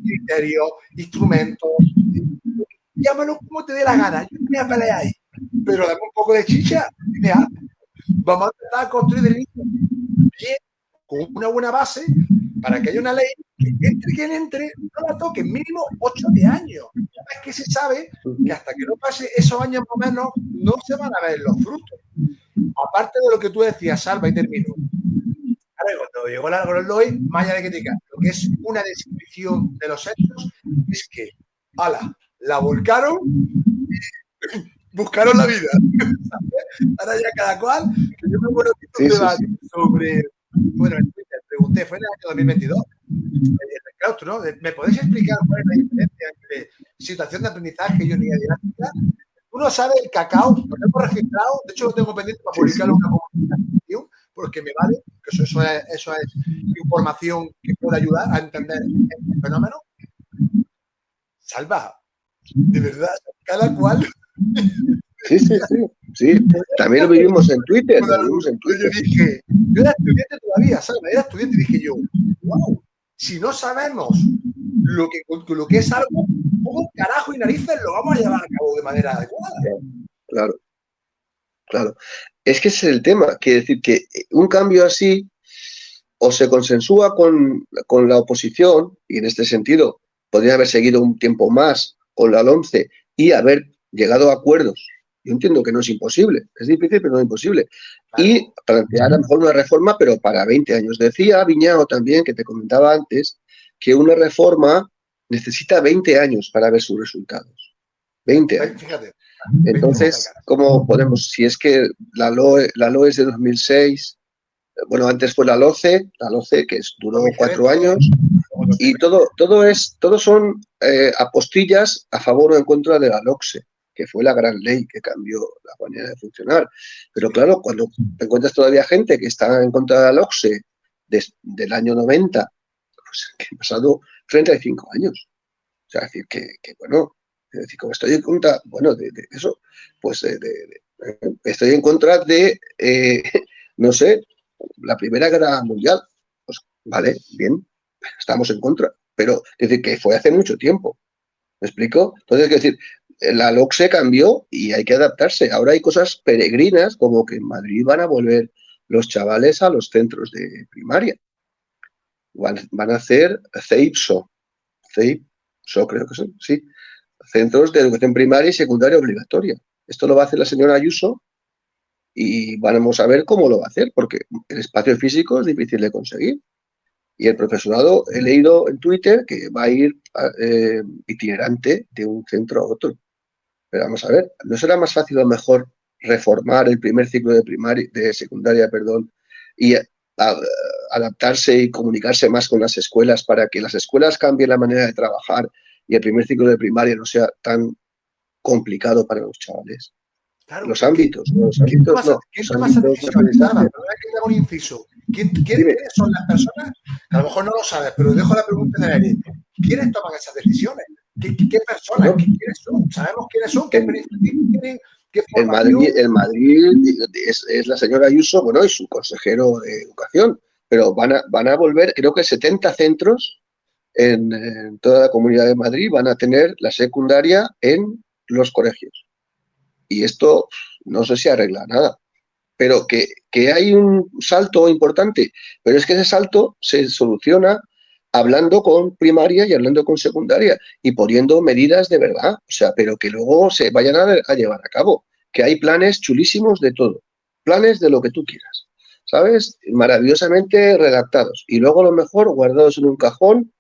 criterios, instrumentos, llámalo como te dé la gana. Yo no voy a pelear ahí, pero dame un poco de chicha. Vamos a empezar a construir del inicio bien, con una buena base, para que haya una ley que entre quien entre, no la toque mínimo 8 de años. Es que se sabe que hasta que no pase esos años más o menos, no se van a ver los frutos. Aparte de lo que tú decías, Salva, y termino. Ahora, cuando llegó la Goldoy, más allá de criticar, lo que es una descripción de los hechos es que, ala, la volcaron, buscaron la vida. Ahora ya cada cual, que yo me acuerdo que un debate sobre, bueno, en Twitter pregunté, fue en el año 2022, el claustro, ¿no? ¿Me podéis explicar cuál es la diferencia entre situación de aprendizaje y unidad didáctica? Uno sabe el cacao, lo hemos registrado, de hecho lo tengo pendiente para publicarlo en una comunicación, porque me vale, que eso es información que puede ayudar a entender el fenómeno. Salva, de verdad, cada cual. Sí. También lo vivimos en Twitter. Yo dije, yo era estudiante todavía, Salva, era estudiante y dije yo, wow, si no sabemos lo que es algo, ¿cómo carajo y narices lo vamos a llevar a cabo de manera adecuada? Claro. Es que ese es el tema. Quiere decir que un cambio así o se consensúa con la oposición, y en este sentido podría haber seguido un tiempo más con la LOMCE y haber llegado a acuerdos. Yo entiendo que no es imposible, es difícil, pero no es imposible. Claro. Y plantear a lo mejor una reforma, pero para 20 años. Decía Viñao también, que te comentaba antes, que una reforma necesita 20 años para ver sus resultados. 20 años. Fíjate. Entonces, ¿cómo podemos? Si es que la LOE es de 2006, bueno, antes fue la LOCE que duró 4 años, y todo son apostillas a favor o en contra de la LOCSE, que fue la gran ley que cambió la manera de funcionar. Pero claro, cuando te encuentras todavía gente que está en contra de la LOCSE del año 90, pues que han pasado 35 años. O sea, es decir, que bueno, es decir, como estoy en contra, bueno, de eso, pues estoy en contra de, no sé, la Primera Guerra Mundial. Pues vale, bien, estamos en contra, pero es decir, que fue hace mucho tiempo. ¿Me explico? Entonces, es decir, la LOCSE cambió y hay que adaptarse. Ahora hay cosas peregrinas, como que en Madrid van a volver los chavales a los centros de primaria. Van a hacer CEIPSO creo que son, sí, centros de educación primaria y secundaria obligatoria. Esto lo va a hacer la señora Ayuso y vamos a ver cómo lo va a hacer, porque el espacio físico es difícil de conseguir. Y el profesorado, he leído en Twitter que va a ir itinerante de un centro a otro. Pero vamos a ver, ¿no será más fácil a lo mejor reformar el primer ciclo de secundaria, y adaptarse y comunicarse más con las escuelas para que las escuelas cambien la manera de trabajar y el primer ciclo de primaria no sea tan complicado para los chavales? Claro, los ámbitos no. ¿Quién toma esas decisiones? Perdona que te haga un inciso. ¿Quiénes son las personas? A lo mejor no lo sabes, pero dejo la pregunta en el aire. ¿Quiénes toman esas decisiones? ¿Qué personas? No. ¿Quiénes son? ¿Sabemos quiénes son? ¿Qué experiencia tienen? El Madrid es la señora Ayuso, bueno, y su consejero de educación, pero van a volver, creo que 70 centros en toda la Comunidad de Madrid van a tener la secundaria en los colegios. Y esto no sé si arregla nada, pero que hay un salto importante, pero es que ese salto se soluciona hablando con primaria y hablando con secundaria y poniendo medidas de verdad, o sea, pero que luego se vayan a llevar a cabo, que hay planes chulísimos de todo, planes de lo que tú quieras, ¿sabes? Maravillosamente redactados y luego a lo mejor guardados en un cajón,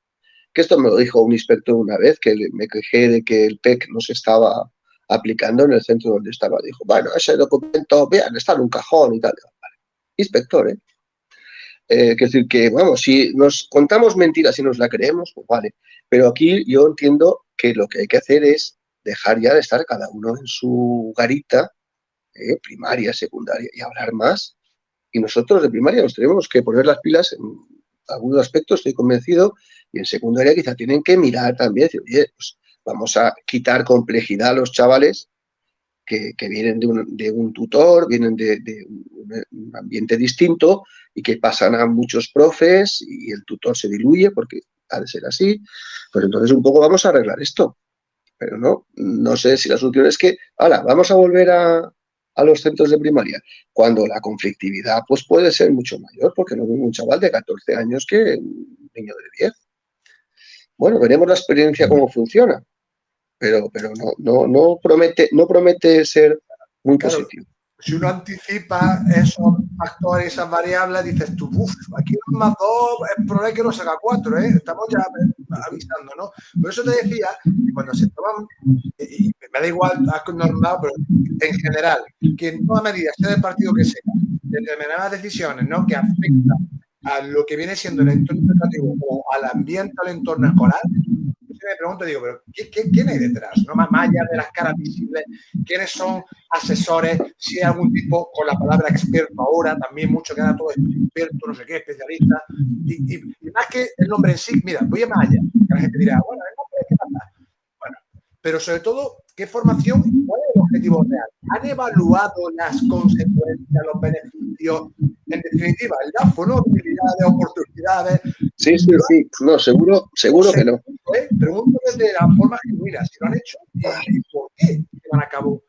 que esto me lo dijo un inspector una vez, que me quejé de que el PEC no se estaba aplicando en el centro donde estaba. Dijo, bueno, ese documento, vean, está en un cajón y tal. Vale. Inspector, ¿eh? Es decir, que, vamos, si nos contamos mentiras y nos la creemos, pues vale. Pero aquí yo entiendo que lo que hay que hacer es dejar ya de estar cada uno en su garita, primaria, secundaria, y hablar más y nosotros de primaria nos tenemos que poner las pilas en algunos aspectos, estoy convencido, y en secundaria quizá tienen que mirar también, decir, oye, pues vamos a quitar complejidad a los chavales que vienen de un tutor, vienen de un ambiente distinto y que pasan a muchos profes y el tutor se diluye porque ha de ser así. Pues entonces un poco vamos a arreglar esto. Pero no sé si la solución es que, vamos a volver a los centros de primaria, cuando la conflictividad pues puede ser mucho mayor, porque no veo un chaval de 14 años que un niño de 10. Bueno, veremos la experiencia cómo funciona, pero no promete ser muy positivo. Si uno anticipa esos factores, esas variables, dices tú, aquí 2 más 2 es probable que no se haga 4, ¿eh? Estamos ya avisando, ¿no? Por eso te decía que cuando se toman, y me da igual, normal, pero en general, que en toda medida, sea del partido que sea, determinadas decisiones, ¿no?, que afectan a lo que viene siendo el entorno educativo o al ambiente, al entorno escolar, me pregunto, digo, pero ¿quién hay detrás? ¿No? Más allá de las caras visibles, ¿quiénes son asesores? Si hay algún tipo, con la palabra experto ahora, también mucho que era todo experto, no sé qué, especialista, y más que el nombre en sí, mira, voy a más allá, que la gente dirá, bueno, el nombre es que pasa. Bueno, pero sobre todo, ¿qué formación y cuál es el objetivo real? ¿Han evaluado las consecuencias, los beneficios? En definitiva, el DAFO, ¿no? Habilidades, oportunidades. Sí. No, seguro que no. Pregunto desde la forma genuina, si lo han hecho y por qué llevan a cabo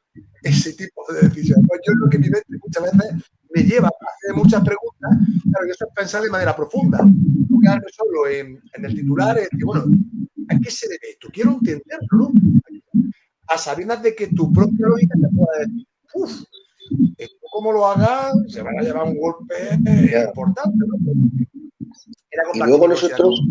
ese tipo de decisiones. Pues yo creo que mi mente muchas veces me lleva a hacer muchas preguntas, claro, y eso es pensar de manera profunda. No quedarme solo en el titular, es decir, bueno, ¿a qué se debe esto? Quiero entenderlo, ¿no? A sabiendas de que tu propia lógica te pueda decir, esto como lo hagan, se van a llevar un golpe importante, ¿no? Y luego nosotros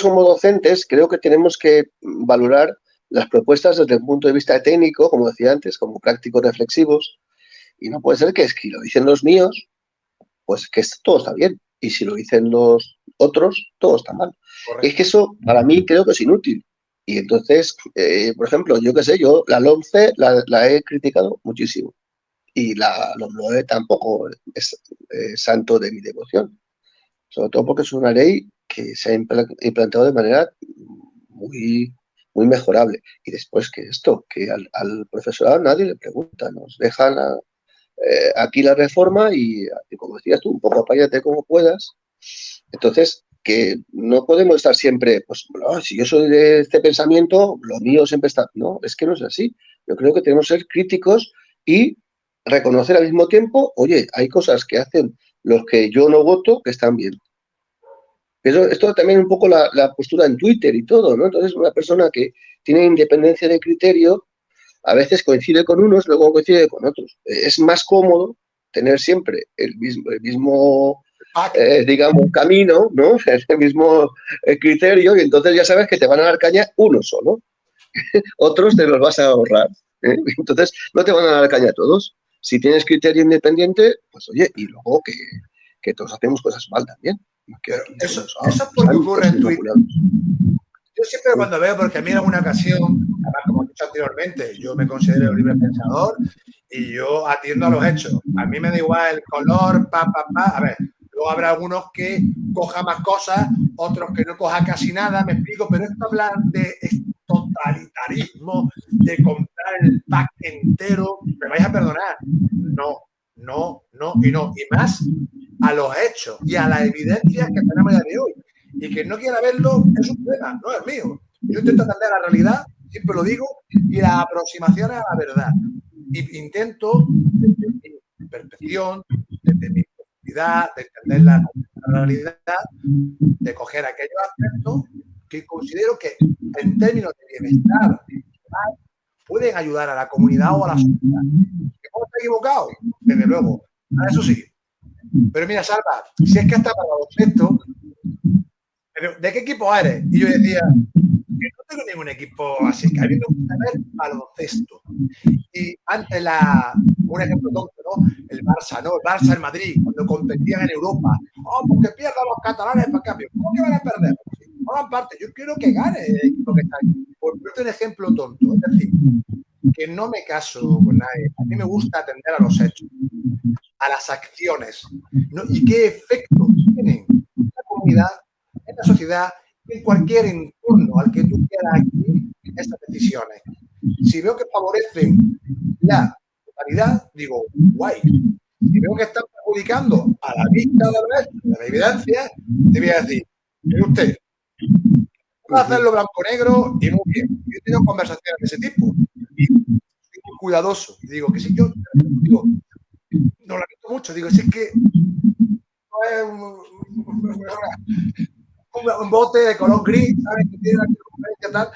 como docentes creo que tenemos que valorar las propuestas desde el punto de vista técnico, como decía antes, como prácticos reflexivos, y no puede ser que si lo dicen los míos, pues que todo está bien, y si lo dicen los otros, todo está mal. Correcto. Es que eso para mí creo que es inútil. Y entonces, por ejemplo, yo qué sé, yo la LOMCE la he criticado muchísimo. Y la LOMLOE tampoco es santo de mi devoción. Sobre todo porque es una ley que se ha implantado de manera muy, muy mejorable. Y después que al profesorado nadie le pregunta, nos dejan aquí la reforma y como decías tú, un poco apáñate como puedas. Entonces, que no podemos estar siempre, pues, no, si yo soy de este pensamiento, lo mío siempre está. No, es que no es así. Yo creo que tenemos que ser críticos y reconocer al mismo tiempo, oye, hay cosas que hacen los que yo no voto que están bien. Esto también un poco la postura en Twitter y todo, ¿no? Entonces, una persona que tiene independencia de criterio, a veces coincide con unos, luego coincide con otros. Es más cómodo tener siempre el mismo digamos, camino, ¿no? El mismo criterio, y entonces ya sabes que te van a dar caña uno solo. Otros te los vas a ahorrar. Entonces, no te van a dar caña a todos. Si tienes criterio independiente, pues oye, y luego que todos hacemos cosas mal también. Pero eso es porque ocurre en Twitter. Yo siempre cuando veo, porque a mí en alguna ocasión, además como he dicho anteriormente, yo me considero libre pensador y yo atiendo a los hechos. A mí me da igual el color, a ver, luego habrá algunos que coja más cosas, otros que no coja casi nada, me explico, pero esto hablar de totalitarismo, de comprar el pack entero, me vais a perdonar. No. Y más a los hechos y a las evidencias que tenemos ya de hoy. Y quien no quiera verlo es un problema, no es mío. Yo intento atender a la realidad, siempre lo digo, y las aproximaciones a la verdad. Y intento, desde mi percepción, desde mi profundidad, de entender la realidad, de coger aquellos aspectos que considero que en términos de bienestar pueden ayudar a la comunidad o a la sociedad. ¿Que puedo estar equivocado? Desde luego. Eso sí. Pero mira, Salva, si es que hasta para baloncesto, ¿de qué equipo eres? Y yo decía, que no tengo ningún equipo así, que a mí me gusta ver baloncesto. Y antes un ejemplo tonto, ¿no? El Barça, ¿no? El Barça, el Madrid, cuando competían en Europa. Porque pierdan los catalanes para cambio. ¿Cómo que van a perder? Forman parte. Yo quiero que gane el equipo que está ahí. Por ponerte un ejemplo tonto. Es decir, que no me caso con nadie. A mí me gusta atender a los hechos. a las acciones, ¿no? Y qué efecto tienen en la comunidad, en la sociedad, en cualquier entorno al que tú quieras aquí esas decisiones. Si veo que favorecen la totalidad, digo, guay. Si veo que están perjudicando a la vista de la evidencia, te voy a decir, mire usted, va a hacerlo blanco-negro y muy bien. Yo he tenido conversaciones de ese tipo y soy muy cuidadoso. Y digo que si yo digo, no lo lamento mucho, digo, si es que no es un bote de color gris, ¿sabes? Que tiene la conferencia tal,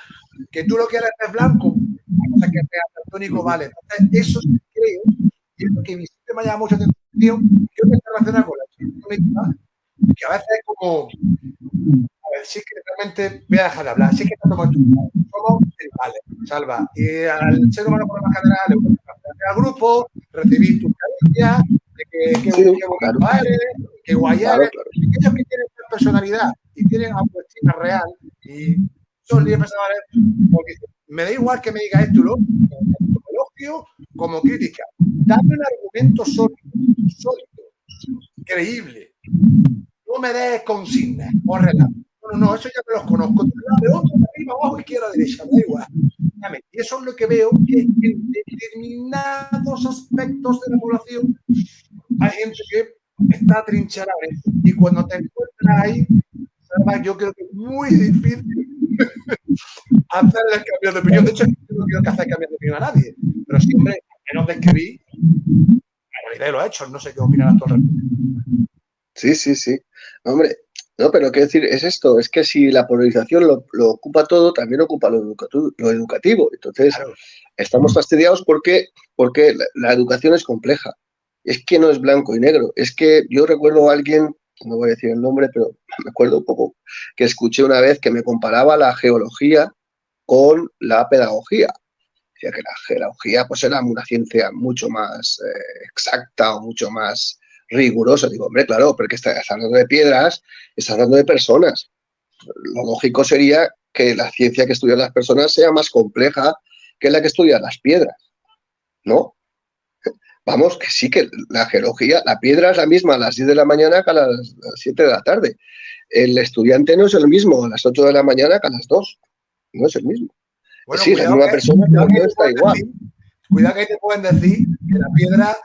que tú lo quieres ver blanco, la cosa que sea tónico, vale. Entonces, eso sí creo, y es lo que siempre me llama mucho atención, creo que está relacionado con la política, que a veces es como, a ver, si es que realmente voy a dejar de hablar, si es que no somos vale, salva, y al ser humano por más general le gusta al grupo, recibir tus caricias, de que Sí, bonito eres, que guay eres, aquellos que tienen personalidad y tienen autoestima real y son libres pensadores, porque me da igual que me diga esto, ¿no? Como elogio, como crítica. Dame un argumento sólido, creíble. No me des consignas o relatos. No, eso ya me los conozco. De otro, de arriba, abajo, izquierda, derecha, me da igual. Y eso es lo que veo que en determinados aspectos de la población hay gente que está trincherada. Y cuando te encuentras ahí, yo creo que es muy difícil hacerles cambios de opinión. De hecho, yo no quiero que hacer cambios de opinión a nadie. Pero siempre, al menos describí la realidad de los hechos. No sé qué opinarás tú al respecto. Sí. Hombre, no, pero quiero decir, es esto, es que si la polarización lo ocupa todo, también ocupa lo educativo. Entonces, claro, estamos fastidiados porque la educación es compleja. Es que no es blanco y negro. Es que yo recuerdo a alguien, no voy a decir el nombre, pero me acuerdo un poco, que escuché una vez que me comparaba la geología con la pedagogía. Decía que la geología pues era una ciencia mucho más exacta o mucho más rigurosa. Digo, hombre, claro, porque estás hablando de piedras, estás hablando de personas. Lo lógico sería que la ciencia que estudian las personas sea más compleja que la que estudian las piedras, ¿no? Vamos, que sí, que la geología, la piedra es la misma a las 10 de la mañana que a las 7 de la tarde. El estudiante no es el mismo a las 8 de la mañana que a las 2. No es el mismo. Bueno, sí, es la misma persona, pero no está igual. Cuidado que te pueden decir que la piedra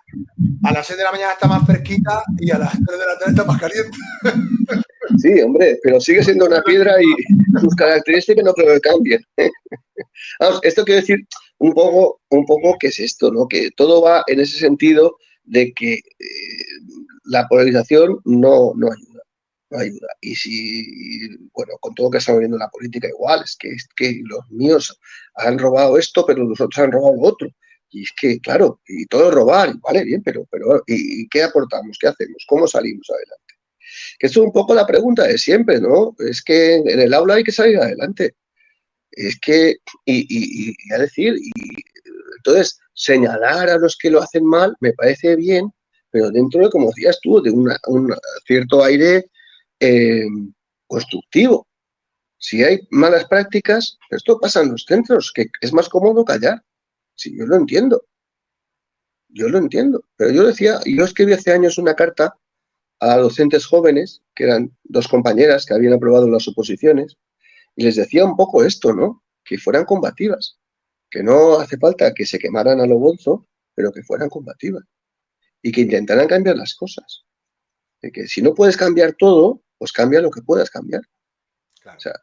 a las 6 de la mañana está más fresquita y a las 3 de la tarde está más caliente. Sí, hombre, pero sigue siendo una piedra y sus características no creo que cambien. Vamos, esto quiere decir un poco qué es esto, ¿no? Que todo va en ese sentido de que la polarización no ayuda. Y si, bueno, con todo lo que estamos viendo en la política igual, es que los míos han robado esto, pero los otros han robado lo otro. Y es que, claro, y todo es robar, vale, bien, pero ¿y qué aportamos? ¿Qué hacemos? ¿Cómo salimos adelante? Que esto es un poco la pregunta de siempre, ¿no? Es que en el aula hay que salir adelante. Es que, y a decir, entonces, señalar a los que lo hacen mal me parece bien, pero dentro de, como decías tú, de un cierto aire constructivo. Si hay malas prácticas, esto pasa en los centros, que es más cómodo callar. Sí, yo lo entiendo. Pero yo escribí hace años una carta a docentes jóvenes, que eran 2 compañeras que habían aprobado las oposiciones, y les decía un poco esto, ¿no? Que fueran combativas, que no hace falta que se quemaran a lo bonzo, pero que fueran combativas y que intentaran cambiar las cosas. De que si no puedes cambiar todo, pues cambia lo que puedas cambiar. Claro. O sea,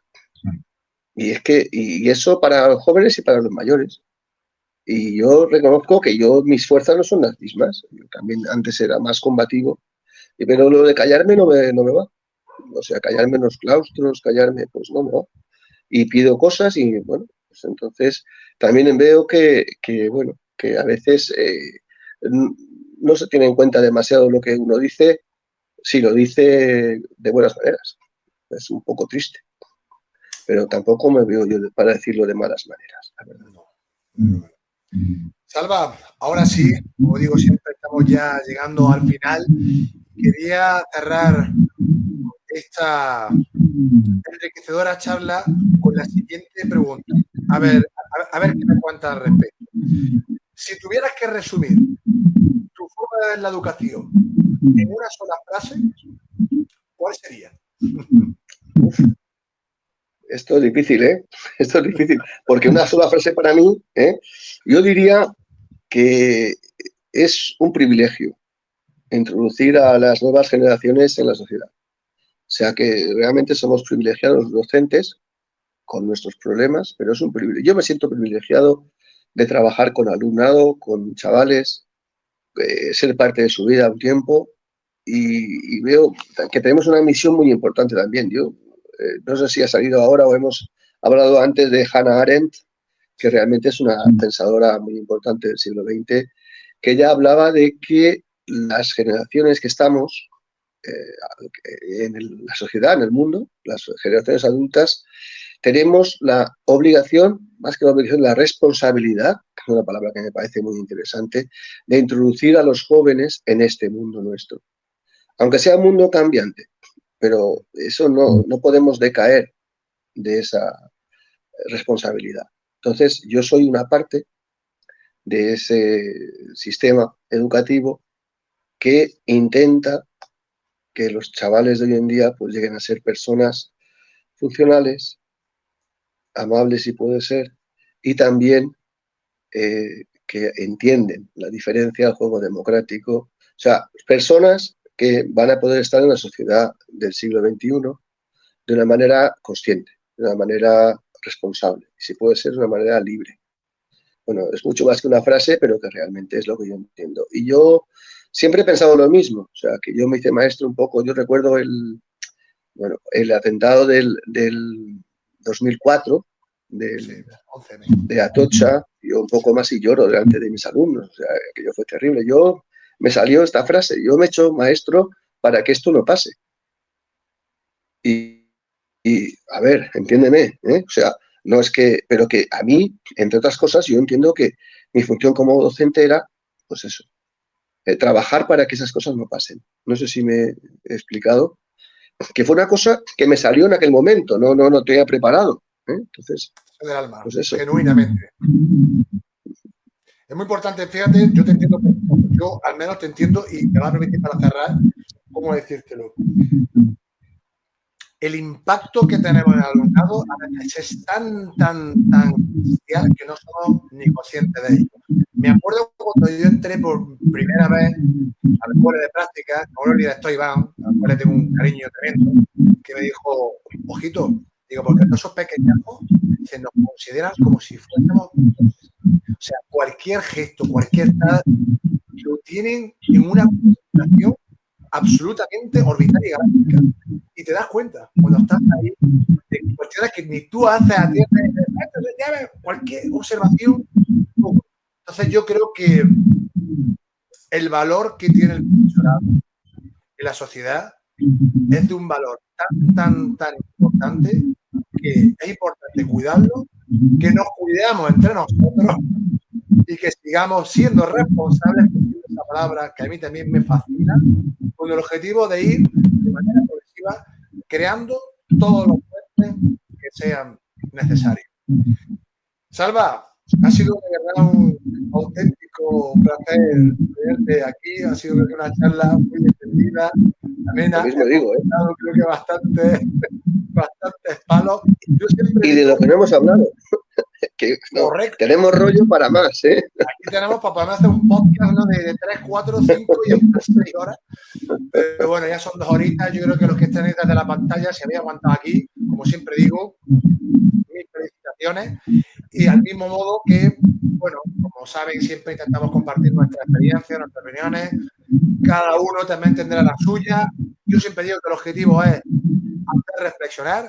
y es que, y eso para los jóvenes y para los mayores. Y yo reconozco que mis fuerzas no son las mismas. Yo también antes era más combativo, pero lo de callarme no me va. O sea, callarme en los claustros, callarme, pues no me va. Y pido cosas y, bueno, pues entonces también veo que bueno, que a veces no se tiene en cuenta demasiado lo que uno dice, si lo dice de buenas maneras. Es un poco triste. Pero tampoco me veo yo para decirlo de malas maneras, la verdad. No. Salva, ahora sí, como digo siempre, estamos ya llegando al final. Quería cerrar esta enriquecedora charla con la siguiente pregunta. A ver qué me cuentas al respecto. Si tuvieras que resumir tu forma de la educación en una sola frase, ¿cuál sería? Esto es difícil, ¿eh? Esto es difícil, porque una sola frase para mí, yo diría que es un privilegio introducir a las nuevas generaciones en la sociedad. O sea que realmente somos privilegiados los docentes con nuestros problemas, pero es un privilegio. Yo me siento privilegiado de trabajar con alumnado, con chavales, ser parte de su vida un tiempo y veo que tenemos una misión muy importante también. Yo no sé si ha salido ahora o hemos hablado antes de Hannah Arendt, que realmente es una pensadora muy importante del siglo XX, que ella hablaba de que las generaciones que estamos en la sociedad, en el mundo, las generaciones adultas, tenemos la obligación, más que la obligación, la responsabilidad, que es una palabra que me parece muy interesante, de introducir a los jóvenes en este mundo nuestro. Aunque sea un mundo cambiante, pero eso no podemos decaer de esa responsabilidad. Entonces, yo soy una parte de ese sistema educativo que intenta que los chavales de hoy en día pues lleguen a ser personas funcionales, amables si puede ser, y también que entienden la diferencia del juego democrático. O sea, personas que van a poder estar en la sociedad del siglo XXI de una manera consciente, de una manera responsable, y si puede ser de una manera libre. Bueno, es mucho más que una frase, pero que realmente es lo que yo entiendo. Y yo siempre he pensado lo mismo, o sea, que yo me hice maestro un poco, yo recuerdo el atentado del 2004, de Atocha, yo un poco más y lloro delante de mis alumnos, o sea, aquello fue terrible. Me salió esta frase, yo me he hecho maestro para que esto no pase. Y a ver, entiéndeme, o sea, no es que, pero que a mí, entre otras cosas, yo entiendo que mi función como docente era, pues eso, trabajar para que esas cosas no pasen. No sé si me he explicado, que fue una cosa que me salió en aquel momento, no tenía preparado. Entonces, del alma, pues eso. Genuinamente. Es muy importante, fíjate, yo te entiendo, yo al menos te entiendo y me va a permitir para cerrar, ¿cómo decírtelo? El impacto que tenemos en el alumnado a veces es tan especial que no somos ni conscientes de ello. Me acuerdo cuando yo entré por primera vez a la escuela de prácticas, con el director Iván, al cual le tengo un cariño tremendo, que me dijo, ojito, digo, porque esos pequeños se nos consideran como si fuésemos, o sea, cualquier gesto, cualquier tal, lo tienen en una consideración absolutamente orbital y galáctica. Y te das cuenta, cuando estás ahí, de cuestiones que ni tú haces a ti, cualquier observación. Entonces yo creo que el valor que tiene el profesorado en la sociedad es de un valor tan importante que es importante cuidarlo, que nos cuidemos entre nosotros y que sigamos siendo responsables, esa palabra que a mí también me fascina, con el objetivo de ir de manera progresiva creando todos los puentes que sean necesarios. Salva, ha sido de verdad un auténtico placer tenerte aquí, ha sido una charla muy entendida, amena, lo mismo digo, creo que bastantes palos. Y de lo que no hemos hablado. Que no, tenemos rollo para más, Aquí tenemos para poder hacer un podcast, ¿no? de 3, 4, 5 y hasta 6 horas. Pero bueno, ya son 2 horitas. Yo creo que los que estén detrás de la pantalla se habían aguantado aquí. Como siempre digo, mis felicitaciones. Y al mismo modo que, bueno, como saben, siempre intentamos compartir nuestra experiencia, nuestras opiniones. Cada uno también tendrá la suya. Yo siempre digo que el objetivo es hacer reflexionar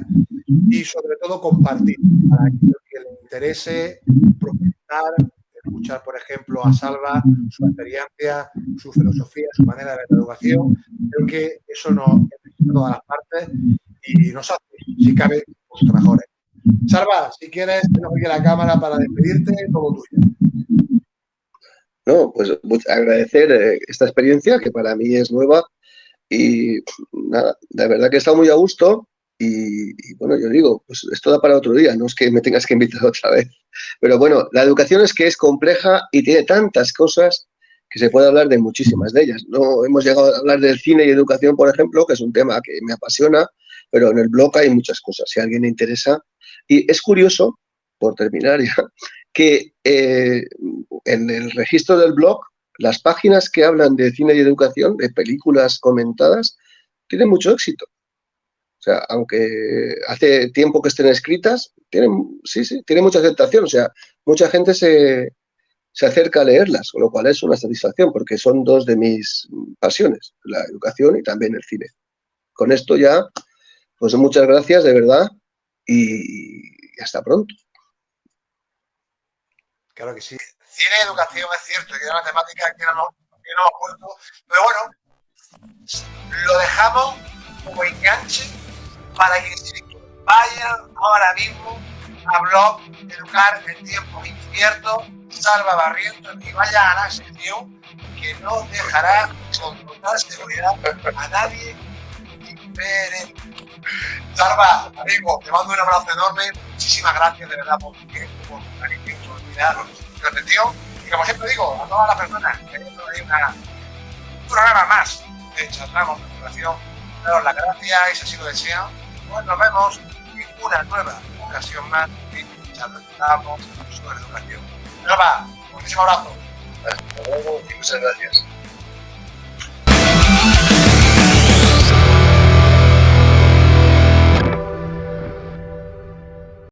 y sobre todo compartir para aquellos que les interese profundizar, escuchar, por ejemplo, a Salva, su experiencia, su filosofía, su manera de ver la educación. Creo que eso nos enriquece a todas las partes y nos hace, si cabe, un poquito mejores. Salva, si quieres, tengo aquí la cámara para despedirte, todo tuyo. No, pues agradecer esta experiencia que para mí es nueva y nada, la verdad que he estado muy a gusto y bueno, yo digo, pues esto da para otro día, no es que me tengas que invitar otra vez. Pero bueno, la educación es que es compleja y tiene tantas cosas que se puede hablar de muchísimas de ellas. No hemos llegado a hablar del cine y educación, por ejemplo, que es un tema que me apasiona, pero en el blog hay muchas cosas, si a alguien le interesa. Y es curioso, por terminar ya, que en el registro del blog, las páginas que hablan de cine y educación, de películas comentadas, tienen mucho éxito. O sea, aunque hace tiempo que estén escritas, tienen mucha aceptación. O sea, mucha gente se acerca a leerlas, con lo cual es una satisfacción, porque son dos de mis pasiones, la educación y también el cine. Con esto ya, pues muchas gracias, de verdad, y hasta pronto. Claro que sí. Cine y educación es cierto, que es una temática que no hemos puesto, pero bueno, lo dejamos como enganche para que vayan ahora mismo a blog Educar en tiempos inciertos, Salva Barrientos, y vayan a la sección que no dejará con total seguridad a nadie indiferente. Salva, amigo, te mando un abrazo enorme, muchísimas gracias de verdad por tu tiempo, por tu cariño, por tu atención, y como siempre digo, a todas las personas que hay un programa más de Charlamos de Educación, daros las gracias y si así lo desean, pues nos vemos en una nueva ocasión más de Charlamos sobre Educación. Salva, muchísimo abrazo. Hasta luego y muchas gracias.